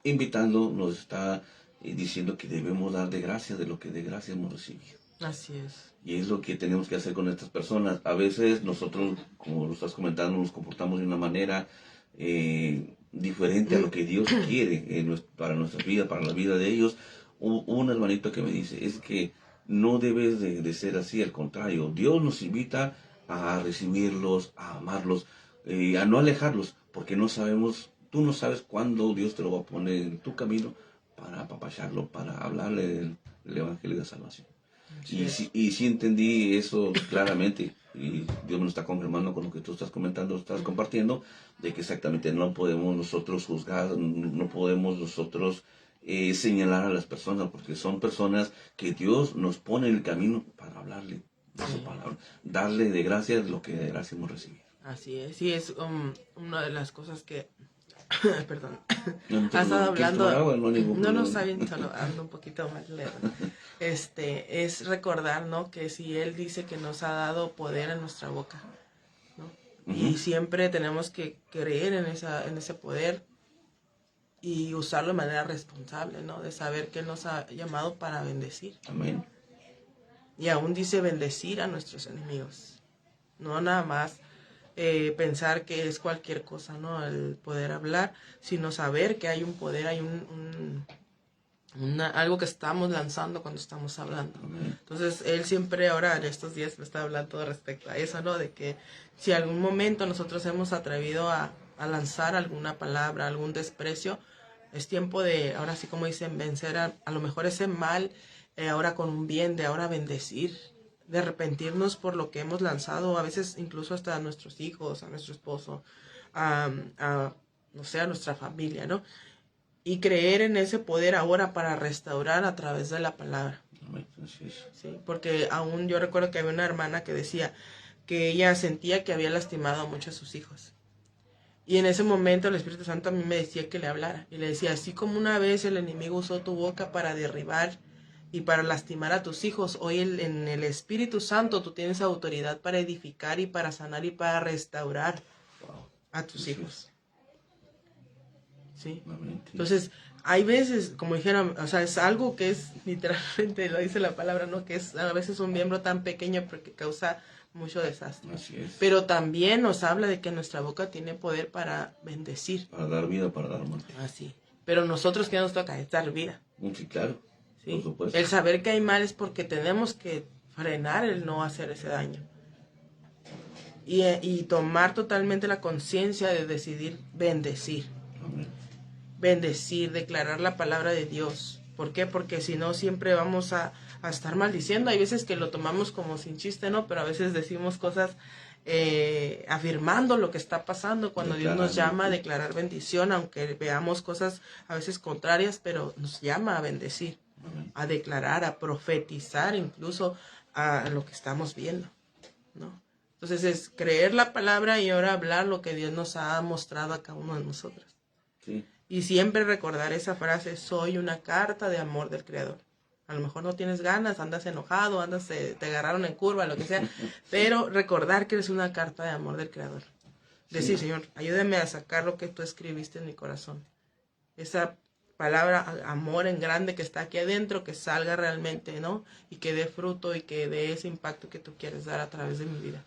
invitando, nos está diciendo que debemos dar de gracia de lo que de gracia hemos recibido. Así es. Y es lo que tenemos que hacer con estas personas. A veces nosotros, como lo estás comentando, nos comportamos de una manera diferente a lo que Dios quiere para nuestra vida, para la vida de ellos. Un hermanito que me dice, es que no debes de ser así, al contrario. Dios nos invita a recibirlos, a amarlos, a no alejarlos, porque no sabemos, tú no sabes cuándo Dios te lo va a poner en tu camino para apapacharlo, para hablarle el evangelio de salvación. Y sí entendí eso claramente, y Dios me lo está confirmando con lo que tú estás comentando, estás compartiendo, de que exactamente no podemos nosotros juzgar, no podemos nosotros señalar a las personas, porque son personas que Dios nos pone en el camino para hablarle de su palabra, darle de gracia lo que de gracia hemos recibido. Así es, y es una de las cosas que, perdón, No, has estado hablando, agua, no, no, está bien, solo ando un poquito más lento. Es recordar, ¿no? Que si Él dice que nos ha dado poder en nuestra boca, ¿no? Y siempre tenemos que creer en ese poder y usarlo de manera responsable, ¿no? De saber que Él nos ha llamado para bendecir. Amén. Y aún dice bendecir a nuestros enemigos, no nada más pensar que es cualquier cosa, ¿no? El poder hablar, sino saber que hay un poder, hay algo que estamos lanzando cuando estamos hablando. Entonces, Él siempre ahora en estos días me está hablando respecto a eso, ¿no? De que si algún momento nosotros hemos atrevido a lanzar alguna palabra, algún desprecio, es tiempo de, ahora sí como dicen, vencer a lo mejor ese mal, ahora con un bien, de ahora bendecir, de arrepentirnos por lo que hemos lanzado, a veces incluso hasta a nuestros hijos, a nuestro esposo, no sé, a nuestra familia, ¿no? Y creer en ese poder ahora para restaurar a través de la palabra. Sí, porque aún yo recuerdo que había una hermana que decía que ella sentía que había lastimado mucho a sus hijos. Y en ese momento el Espíritu Santo a mí me decía que le hablara. Y le decía, así como una vez el enemigo usó tu boca para derribar y para lastimar a tus hijos, hoy en el Espíritu Santo tú tienes autoridad para edificar y para sanar y para restaurar a tus hijos. ¿Sí? Entonces, hay veces, como dijeron, o sea, es algo que es, literalmente lo dice la palabra, ¿no? Que es a veces un miembro tan pequeño porque causa mucho desastre. Así es. Pero también nos habla de que nuestra boca tiene poder para bendecir. Para dar vida, para dar muerte. Así. Pero nosotros, ¿qué nos toca? Es dar vida. Sí, claro. ¿Sí? Por supuesto. El saber que hay mal es porque tenemos que frenar el no hacer ese daño. Y tomar totalmente la conciencia de decidir bendecir. Amén. Bendecir, declarar la palabra de Dios. ¿Por qué? Porque si no siempre vamos a estar maldiciendo. Hay veces que lo tomamos como sin chiste, ¿no? Pero a veces decimos cosas afirmando lo que está pasando cuando Dios nos llama a declarar bendición, aunque veamos cosas a veces contrarias, pero nos llama a bendecir, a declarar, a profetizar incluso a lo que estamos viendo, ¿no? Entonces es creer la palabra y ahora hablar lo que Dios nos ha mostrado a cada uno de nosotros. Sí. Y siempre recordar esa frase, soy una carta de amor del Creador. A lo mejor no tienes ganas, andas enojado, te agarraron en curva, lo que sea, pero recordar que eres una carta de amor del Creador. Decir, sí, Señor, ayúdame a sacar lo que tú escribiste en mi corazón. Esa palabra, amor en grande que está aquí adentro, que salga realmente, ¿no? Y que dé fruto y que dé ese impacto que tú quieres dar a través de mi vida.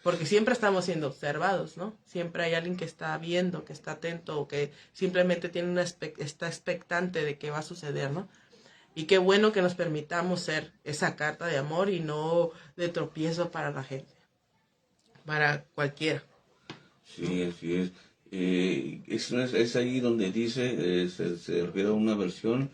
Porque siempre estamos siendo observados, ¿no? Siempre hay alguien que está viendo, que está atento, o que simplemente está expectante de qué va a suceder, ¿no? Y qué bueno que nos permitamos ser esa carta de amor y no de tropiezo para la gente, para cualquiera. Sí, así es. Es ahí donde dice, se refiere a una versión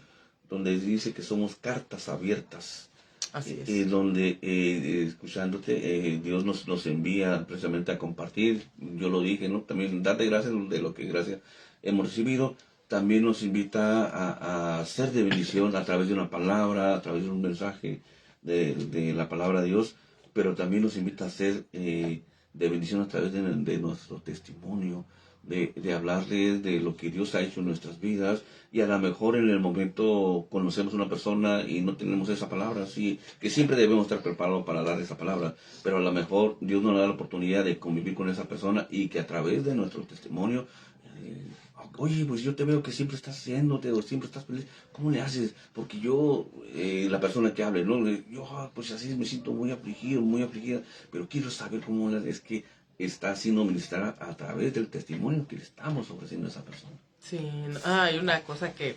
donde dice que somos cartas abiertas. Así es. Donde, escuchándote, Dios nos envía precisamente a compartir. Yo lo dije, ¿no? También darte gracias de lo que gracias hemos recibido. También nos invita a ser de bendición a través de una palabra, a través de un mensaje de la palabra de Dios, pero también nos invita a ser de de bendición a través de nuestro testimonio, de hablarles de lo que Dios ha hecho en nuestras vidas, y a lo mejor en el momento conocemos a una persona y no tenemos esa palabra, sí, que siempre debemos estar preparados para dar esa palabra, pero a lo mejor Dios nos da la oportunidad de convivir con esa persona y que a través de nuestro testimonio, oye, pues yo te veo que siempre estás haciéndote o siempre estás feliz, ¿cómo le haces? Porque yo, la persona que hable, ¿no? Yo, pues así me siento muy afligida, pero quiero saber cómo es que está siendo ministrada a través del testimonio que le estamos ofreciendo a esa persona. Sí, hay una cosa que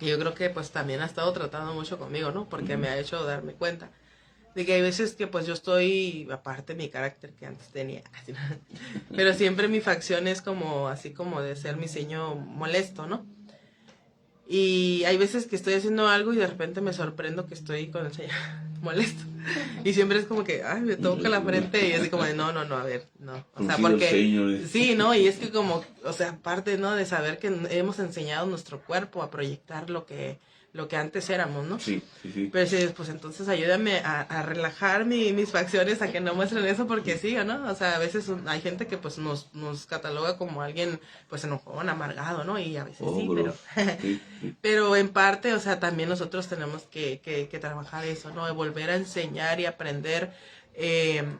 yo creo que pues también ha estado tratando mucho conmigo, ¿no? Porque me ha hecho darme cuenta de que hay veces que pues yo estoy, aparte de mi carácter que antes tenía, pero siempre mi facción es como, así como de ser mi seño molesto, ¿no? Y hay veces que estoy haciendo algo y de repente me sorprendo que estoy con el señor molesto. Y siempre es como que, ay, me toca la frente y así como de, no, a ver, no. O sea, porque, sí, ¿no? Y es que como, o sea, aparte, ¿no? De saber que hemos enseñado nuestro cuerpo a proyectar lo que antes éramos, ¿no? Sí. Pero sí, pues entonces ayúdame a relajar mis facciones a que no muestren eso porque sí, ¿no? O sea, a veces hay gente que pues nos cataloga como alguien pues enojón, amargado, ¿no? Y a veces sí, pero pero en parte, o sea, también nosotros tenemos que trabajar eso, ¿no? De volver a enseñar y aprender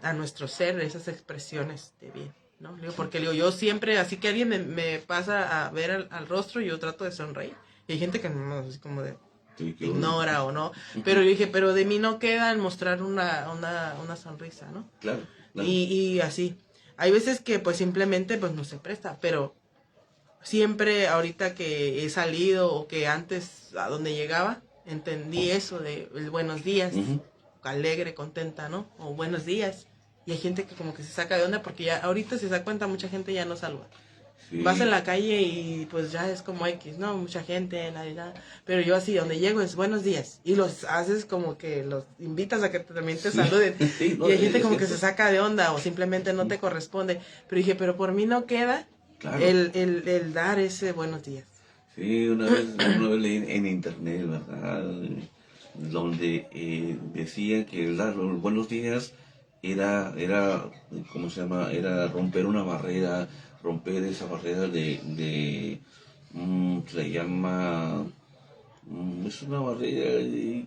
a nuestro ser esas expresiones de bien, ¿no? Porque yo siempre, así que alguien me pasa a ver al rostro, yo trato de sonreír. Y hay gente que no, así como de ignora o no, pero yo dije, pero de mí no queda en mostrar una sonrisa, ¿no? Claro. Y así, hay veces que pues simplemente pues no se presta, pero siempre ahorita que he salido o que antes a donde llegaba, entendí eso de el buenos días, alegre, contenta, ¿no? O buenos días, y hay gente que como que se saca de onda porque ya ahorita se da cuenta mucha gente ya no saluda. Sí. Vas en la calle y pues ya es como X, ¿no? Mucha gente, nadie, nada. Pero yo así, donde llego es buenos días. Y los haces como que los invitas a que también te saluden. Sí, no, y hay gente como que se saca de onda o simplemente no te corresponde. Pero dije, pero por mí no queda el dar ese buenos días. Sí, una vez leí en internet, ¿verdad? Donde decían que el dar los buenos días era, ¿cómo se llama? Era romper una barrera, romper esa barrera se llama, es una barrera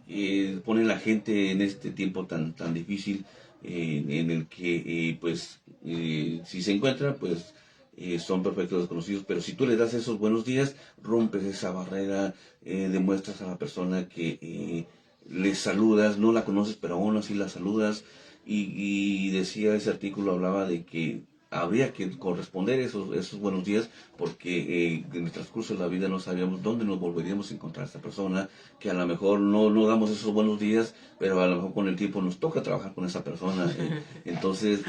que pone la gente en este tiempo tan difícil, en el que, si se encuentra, pues, son perfectos desconocidos, pero si tú le das esos buenos días, rompes esa barrera, demuestras a la persona que le saludas, no la conoces, pero aún así la saludas, y decía ese artículo, hablaba de que habría que corresponder esos buenos días, porque en el transcurso de la vida no sabíamos dónde nos volveríamos a encontrar a esta persona, que a lo mejor no damos esos buenos días, pero a lo mejor con el tiempo nos toca trabajar con esa persona. Entonces,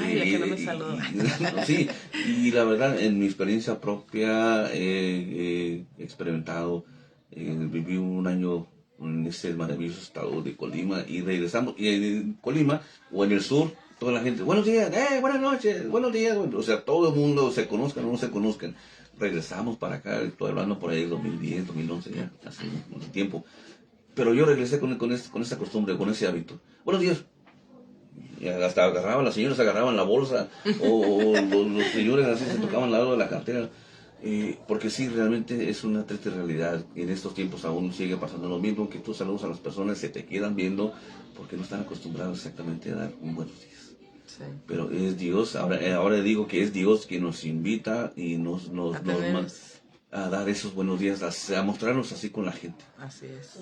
sí, y la verdad, en mi experiencia propia, he experimentado, viví un año en ese maravilloso estado de Colima, y regresamos, y en Colima, o en el sur, toda la gente, buenos días, buenas noches, buenos días, o sea, todo el mundo, se conozcan o no se conozcan. Regresamos para acá, estoy hablando por ahí 2010, 2011, ya hace un tiempo. Pero yo regresé con esa costumbre, con ese hábito. Buenos días. Y hasta las señoras agarraban la bolsa, o los señores así se tocaban al lado de la cartera. Porque sí, realmente es una triste realidad. En estos tiempos aún sigue pasando lo mismo, que tú saludas a las personas, se te quedan viendo, porque no están acostumbrados exactamente a dar un buenos días. Sí. Pero es Dios, ahora digo que es Dios quien nos invita y nos manda a dar esos buenos días, a mostrarnos así con la gente. Así es.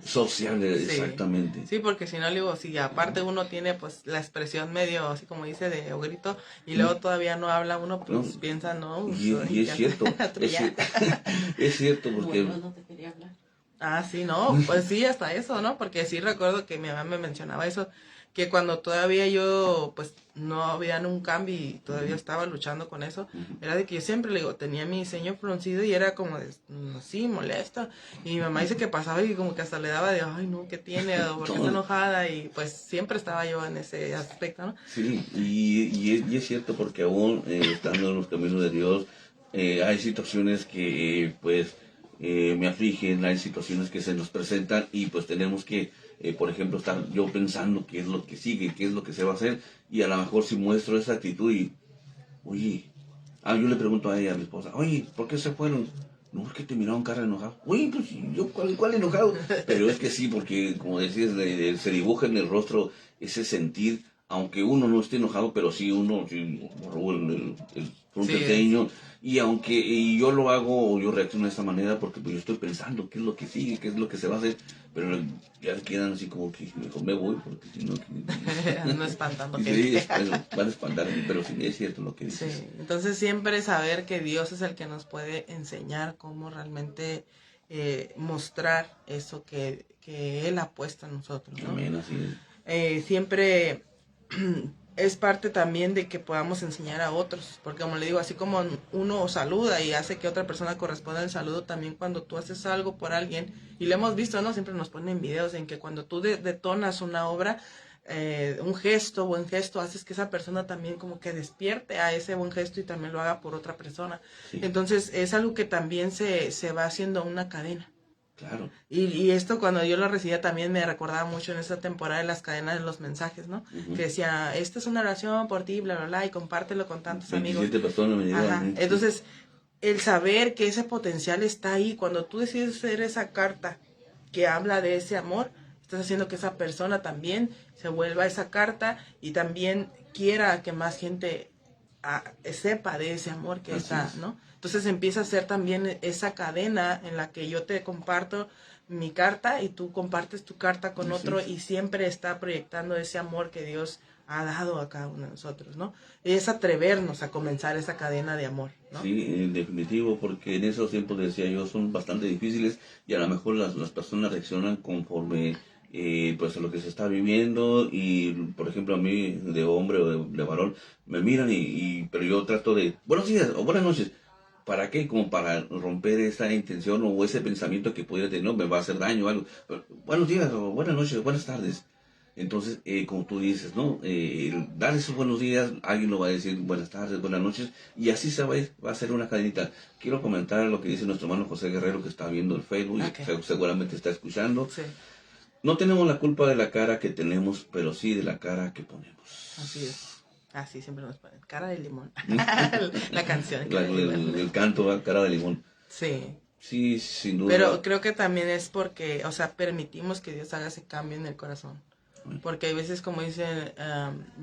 Sociable, sí. Exactamente. Sí, porque si no, digo, si aparte uno tiene pues la expresión medio, así como dice, de ogrito, y luego todavía no habla uno, pues piensa, no. Pues, y es cierto, es cierto, porque... Bueno, no te quería hablar. Ah, sí, no, pues sí, hasta eso, ¿no? Porque sí recuerdo que mi mamá me mencionaba eso, que cuando todavía yo, pues, no había un cambio y todavía estaba luchando con eso, era de que yo siempre, le digo, tenía mi ceño fruncido y era como de, sí, molesta, y mi mamá dice que pasaba y como que hasta le daba de, ay, no, ¿qué tiene? O ¿por qué está enojada? Y pues siempre estaba yo en ese aspecto, ¿no? Sí, y es cierto, porque aún estando en los caminos de Dios, hay situaciones que, pues, me afligen, hay situaciones que se nos presentan y pues tenemos que, por ejemplo, estar yo pensando qué es lo que sigue, qué es lo que se va a hacer, y a lo mejor si muestro esa actitud y, oye, yo le pregunto a ella, a mi esposa, oye, ¿por qué se fueron? No, es que te miraron cara enojado. Oye, pues yo, ¿cuál enojado? Pero es que sí, porque como decías, se dibuja en el rostro ese sentir, aunque uno no esté enojado, pero sí uno, sí, el frunce el ceño, y yo lo hago, o yo reacciono de esta manera, porque pues yo estoy pensando qué es lo que sigue, qué es lo que se va a hacer, pero ya quedan así como que mejor me voy, porque si no... No espantando Sí, gente. van a espantar, pero sí es cierto lo que dices. Sí, entonces siempre saber que Dios es el que nos puede enseñar cómo realmente mostrar eso que Él ha puesto en nosotros, ¿no? Amén, así es. Siempre es parte también de que podamos enseñar a otros, porque como le digo, así como uno saluda y hace que otra persona corresponda al saludo, también cuando tú haces algo por alguien, y lo hemos visto, ¿no? Siempre nos ponen videos en que cuando tú detonas una obra, un gesto, buen gesto, haces que esa persona también como que despierte a ese buen gesto y también lo haga por otra persona. Sí. Entonces es algo que también se va haciendo una cadena. Claro. Y esto cuando yo lo recibía también me recordaba mucho en esta temporada de las cadenas de los mensajes, ¿no? Uh-huh. Que decía, esta es una oración por ti, bla, bla, bla, y compártelo con tantos 27 amigos. Personas me llegaron, Entonces, el saber que ese potencial está ahí, cuando tú decides hacer esa carta que habla de ese amor, estás haciendo que esa persona también se vuelva esa carta y también quiera que más gente sepa de ese amor que está, ¿no? Entonces empieza a ser también esa cadena en la que yo te comparto mi carta y tú compartes tu carta con otro y siempre está proyectando ese amor que Dios ha dado a cada uno de nosotros, ¿no? Y es atrevernos a comenzar esa cadena de amor, ¿no? Sí, en definitivo, porque en esos tiempos, decía yo, son bastante difíciles y a lo mejor las personas reaccionan conforme pues a lo que se está viviendo y, por ejemplo, a mí de hombre o de varón me miran pero yo trato de, buenos días o buenas noches. ¿Para qué? Como para romper esa intención o ese pensamiento que pudiera tener, no, me va a hacer daño o algo. Pero, buenos días o buenas noches, buenas tardes. Entonces, como tú dices, ¿no? Dar esos buenos días, alguien lo va a decir buenas tardes, buenas noches, y así va a ser una cadenita. Quiero comentar lo que dice nuestro hermano José Guerrero, que está viendo el Facebook y seguramente está escuchando. Sí. No tenemos la culpa de la cara que tenemos, pero sí de la cara que ponemos. Así es. Así siempre nos ponen. Cara de limón. La canción. El canto, cara de limón. Sí. Sí, sin duda. Pero creo que también es porque, o sea, permitimos que Dios haga ese cambio en el corazón. Porque hay veces, como dicen,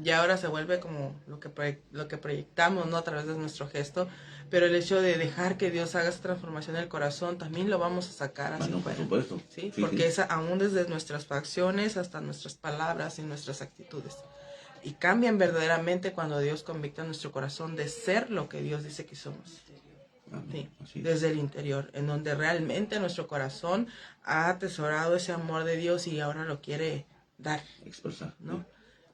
ya ahora se vuelve como lo que proyectamos, ¿no? A través de nuestro gesto. Pero el hecho de dejar que Dios haga esa transformación en el corazón, también lo vamos a sacar hacia afuera. Por supuesto. ¿Sí? Porque es aún desde nuestras facciones hasta nuestras palabras y nuestras actitudes. Y cambian verdaderamente cuando Dios convicta nuestro corazón de ser lo que Dios dice que somos. Sí, desde el interior, en donde realmente nuestro corazón ha atesorado ese amor de Dios y ahora lo quiere dar, expresar, ¿no?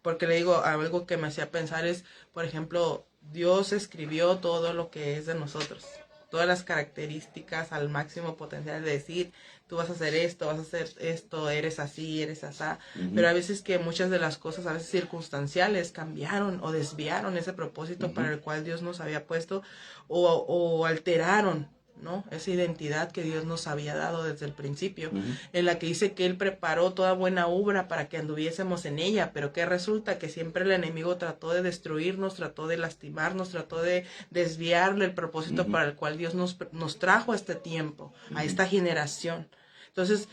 Porque le digo, algo que me hacía pensar es, por ejemplo, Dios escribió todo lo que es de nosotros, todas las características al máximo potencial de decir, tú vas a hacer esto, eres así, eres asá, pero a veces que muchas de las cosas, a veces circunstanciales, cambiaron o desviaron ese propósito para el cual Dios nos había puesto o alteraron, ¿no? Esa identidad que Dios nos había dado desde el principio, en la que dice que Él preparó toda buena obra para que anduviésemos en ella, pero que resulta que siempre el enemigo trató de destruirnos, trató de lastimarnos, trató de desviarle el propósito para el cual Dios nos trajo a este tiempo, a esta generación. Entonces,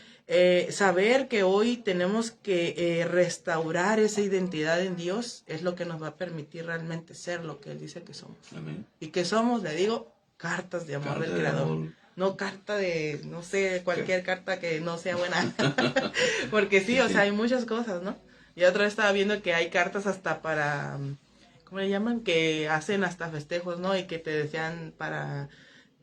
saber que hoy tenemos que restaurar esa identidad en Dios es lo que nos va a permitir realmente ser lo que Él dice que somos. Amén. Y que somos, le digo, cartas de amor del Creador. No carta de, no sé, cualquier carta que no sea buena. Porque sí, o sea, hay muchas cosas, ¿no? Y otra vez estaba viendo que hay cartas hasta para, ¿cómo le llaman? Que hacen hasta festejos, ¿no? Y que te decían para,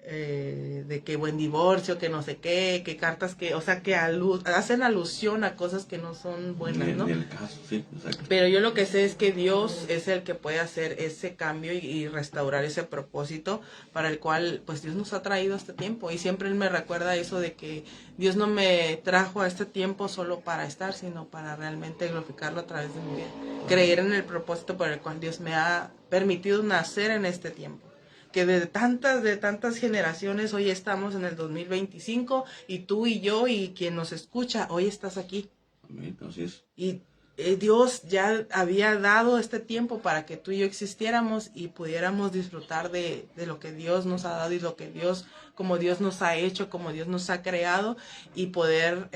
de que buen divorcio, que no sé qué, que cartas que, o sea, que hacen alusión a cosas que no son buenas, ¿no? En el caso, sí, exacto. Pero yo lo que sé es que Dios es el que puede hacer ese cambio y restaurar ese propósito para el cual, pues, Dios nos ha traído a este tiempo. Y siempre Él me recuerda eso de que Dios no me trajo a este tiempo solo para estar, sino para realmente glorificarlo a través de mi vida. Creer en el propósito por el cual Dios me ha permitido nacer en este tiempo. que de tantas generaciones hoy estamos en el 2025 y tú y yo y quien nos escucha, hoy estás aquí. Amén, así es. Y Dios ya había dado este tiempo para que tú y yo existiéramos y pudiéramos disfrutar de lo que Dios nos ha dado y lo que como Dios nos ha hecho, como Dios nos ha creado y poder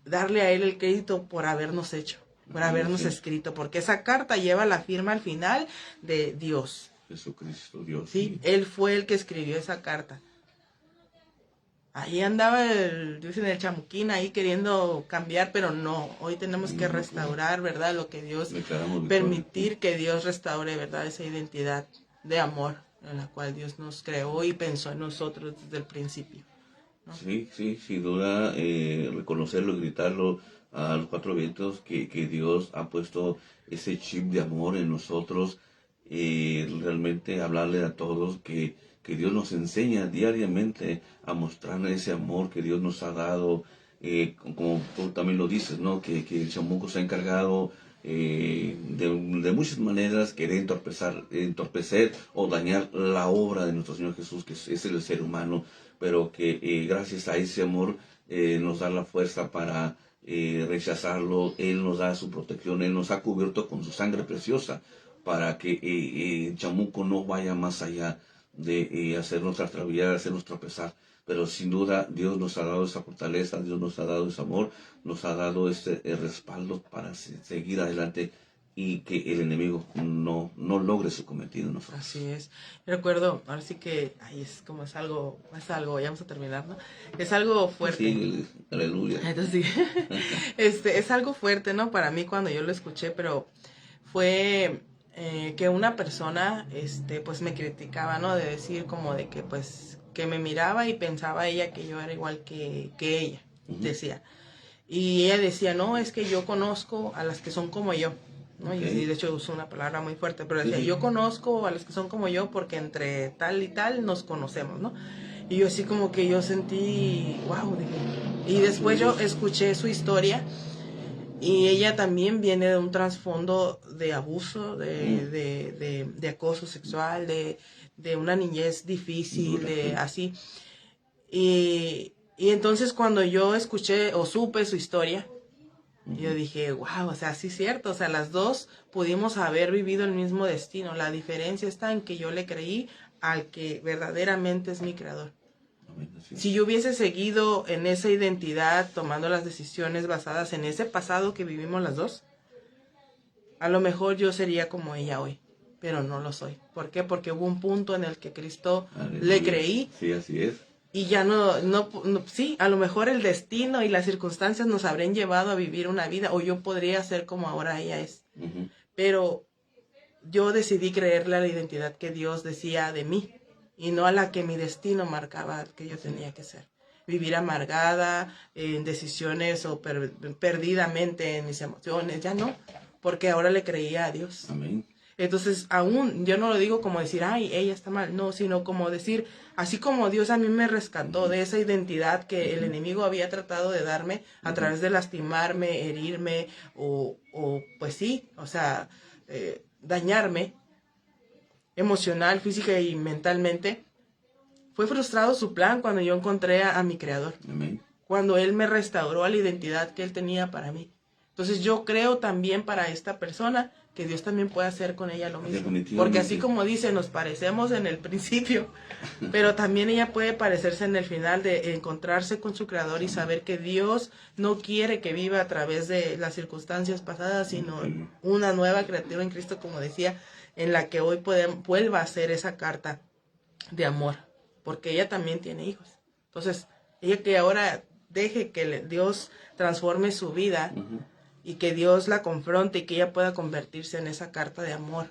darle a Él el crédito por habernos hecho, por habernos escrito, porque esa carta lleva la firma al final de Dios. Jesucristo, Dios. Sí, Él fue el que escribió esa carta. Ahí andaba dicen el chamuquín ahí queriendo cambiar, pero no, hoy tenemos que restaurar, ¿verdad? Lo que Dios, permitir que Dios restaure, ¿verdad? Esa identidad de amor en la cual Dios nos creó y pensó en nosotros desde el principio, ¿no? Sí, sin duda, reconocerlo y gritarlo a los cuatro vientos que Dios ha puesto ese chip de amor en nosotros, realmente hablarle a todos que Dios nos enseña diariamente a mostrar ese amor que Dios nos ha dado, como tú también lo dices, ¿no? Que el chamuco se ha encargado de muchas maneras querer entorpecer o dañar la obra de nuestro Señor Jesús, que es el ser humano, pero que gracias a ese amor nos da la fuerza para rechazarlo. Él nos da su protección, Él nos ha cubierto con su sangre preciosa para que el chamuco no vaya más allá de hacernos trastrabillar, hacernos tropezar. Pero sin duda Dios nos ha dado esa fortaleza, Dios nos ha dado ese amor, nos ha dado este respaldo para seguir adelante y que el enemigo no logre su cometido en nosotros. Así es. Yo recuerdo, ahora sí que, es algo, ya vamos a terminar, ¿no? Es algo fuerte. Sí, aleluya. Entonces, sí. Es algo fuerte, ¿no? Para mí cuando yo lo escuché, pero fue que una persona, pues me criticaba, ¿no? De decir como de que, pues, que me miraba y pensaba ella que yo era igual que ella, decía. Y ella decía, no, es que yo conozco a las que son como yo, ¿no? Okay. Y de hecho usó una palabra muy fuerte, pero decía, yo conozco a las que son como yo porque entre tal y tal nos conocemos, ¿no? Y yo así como que yo sentí, wow, dije. Y después yo escuché su historia. Y ella también viene de un trasfondo de abuso, de acoso sexual, de una niñez difícil, de así. Y entonces cuando yo escuché o supe su historia, yo dije, wow, o sea, sí es cierto, o sea, las dos pudimos haber vivido el mismo destino. La diferencia está en que yo le creí al que verdaderamente es mi creador. Si yo hubiese seguido en esa identidad, tomando las decisiones basadas en ese pasado que vivimos las dos, a lo mejor yo sería como ella hoy, pero no lo soy. ¿Por qué? Porque hubo un punto en el que Cristo le creí. Sí, así es. Y ya no, sí, a lo mejor el destino y las circunstancias nos habrían llevado a vivir una vida, o yo podría ser como ahora ella es. Pero yo decidí creerle a la identidad que Dios decía de mí, y no a la que mi destino marcaba que yo tenía que ser. Vivir amargada, en decisiones o perdidamente en mis emociones, ya no, porque ahora le creía a Dios. Amén. Entonces, aún, yo no lo digo como decir, ay, ella está mal, no, sino como decir, así como Dios a mí me rescató de esa identidad que el enemigo había tratado de darme a través de lastimarme, herirme, o pues sí, o sea, dañarme, emocional, física y mentalmente, fue frustrado su plan cuando yo encontré a mi creador. Amén. Cuando él me restauró a la identidad que él tenía para mí. Entonces yo creo también para esta persona que Dios también puede hacer con ella lo mismo. Porque así como dice, nos parecemos en el principio, pero también ella puede parecerse en el final, de encontrarse con su creador y saber que Dios no quiere que viva a través de las circunstancias pasadas, sino una nueva criatura en Cristo, como decía, en la que hoy vuelva a hacer esa carta de amor, porque ella también tiene hijos. Entonces, ella que ahora deje que Dios transforme su vida y que Dios la confronte y que ella pueda convertirse en esa carta de amor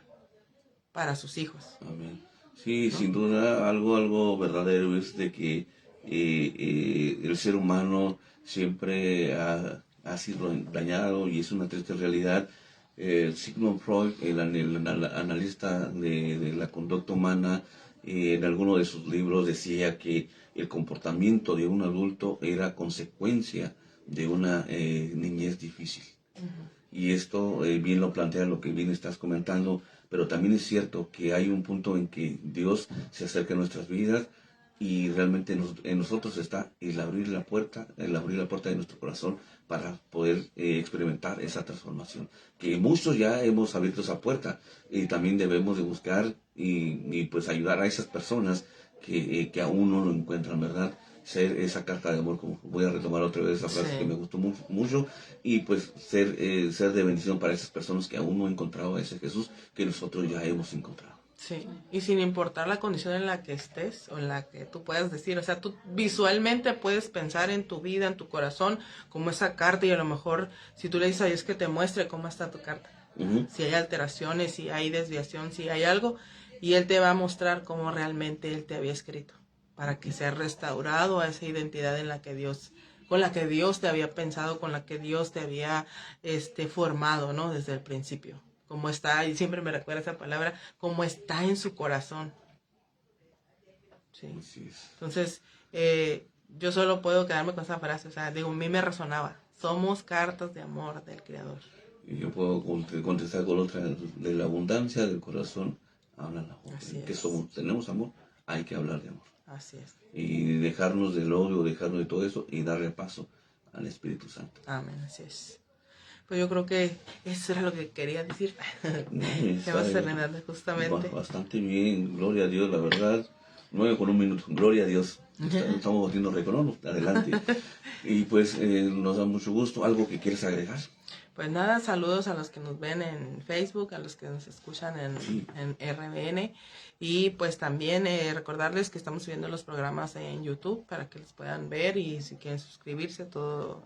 para sus hijos. Amén. Sí, ¿no? Sin duda, algo verdadero es de que el ser humano siempre ha sido dañado, y es una triste realidad. Sigmund Freud, el analista de la conducta humana, en alguno de sus libros decía que el comportamiento de un adulto era consecuencia de una niñez difícil. Y esto bien lo plantea lo que bien estás comentando, pero también es cierto que hay un punto en que Dios se acerca a nuestras vidas y realmente en nosotros está el abrir la puerta de nuestro corazón para poder experimentar esa transformación. Que muchos ya hemos abierto esa puerta y también debemos de buscar y pues ayudar a esas personas que aún no lo encuentran, ¿verdad? Ser esa carta de amor, como voy a retomar otra vez esa frase que me gustó mucho, y pues ser de bendición para esas personas que aún no han encontrado a ese Jesús que nosotros ya hemos encontrado. Sí, y sin importar la condición en la que estés o en la que tú puedas decir, o sea, tú visualmente puedes pensar en tu vida, en tu corazón, como esa carta, y a lo mejor si tú le dices a Dios que te muestre cómo está tu carta, si hay alteraciones, si hay desviación, si hay algo, y Él te va a mostrar cómo realmente Él te había escrito, para que seas restaurado a esa identidad en la que con la que Dios te había pensado, con la que Dios te había formado, ¿no? Desde el principio. Como está, y siempre me recuerda esa palabra, como está en su corazón. Sí. Entonces, yo solo puedo quedarme con esa frase, o sea, digo, a mí me resonaba, somos cartas de amor del Creador. Y yo puedo contestar con otra, de la abundancia del corazón habla la boca. Que somos, tenemos amor, hay que hablar de amor. Así es. Y dejarnos del odio, dejarnos de todo eso y darle paso al Espíritu Santo. Amén, así es. Pues yo creo que eso era lo que quería decir. Ya vas terminando justamente. Bastante bien, gloria a Dios, la verdad. 9:01, gloria a Dios. Estamos batiendo récord, adelante. Y pues nos da mucho gusto. ¿Algo que quieres agregar? Pues nada, saludos a los que nos ven en Facebook, a los que nos escuchan en RBN. Y pues también recordarles que estamos subiendo los programas en YouTube para que los puedan ver, y si quieren suscribirse, todo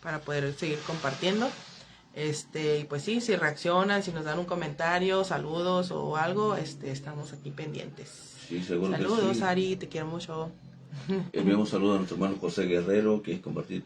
para poder seguir compartiendo. Y pues sí, si reaccionan, si nos dan un comentario, saludos o algo, estamos aquí pendientes. Sí, seguro. Saludos, que sí. Ari, te quiero mucho. Enviamos saludos a nuestro hermano José Guerrero, que compartió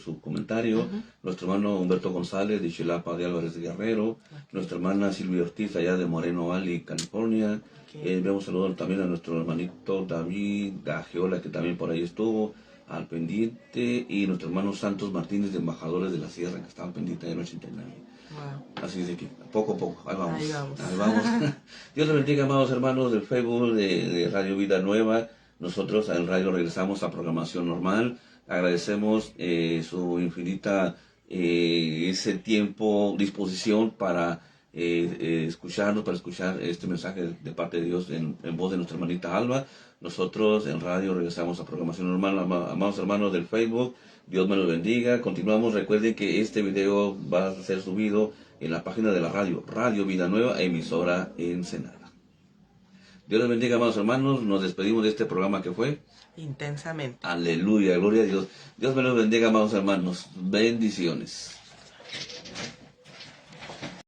su comentario. Nuestro hermano Humberto González, de Chilapa de Álvarez Guerrero. Nuestra hermana Silvia Ortiz, allá de Moreno Valley, California. Enviamos saludos también a nuestro hermanito David Gagiola, que también por ahí estuvo al pendiente, y nuestro hermano Santos Martínez, de Embajadores de la Sierra, que estaban pendientes del 89. Wow. Así de que poco a poco, ahí vamos. Dios les bendiga, amados hermanos del Facebook de Radio Vida Nueva. Nosotros en radio regresamos a programación normal. Agradecemos su infinita ese tiempo, disposición para escucharnos, para escuchar este mensaje de parte de Dios en voz de nuestra hermanita Alba. Nosotros en radio regresamos a programación normal, amados hermanos del Facebook. Dios me los bendiga. Continuamos. Recuerden que este video va a ser subido en la página de la radio, Radio Vida Nueva, emisora Ensenada. Dios les bendiga, amados hermanos. Nos despedimos de este programa que fue Intensamente. Aleluya, gloria a Dios. Dios me los bendiga, amados hermanos. Bendiciones.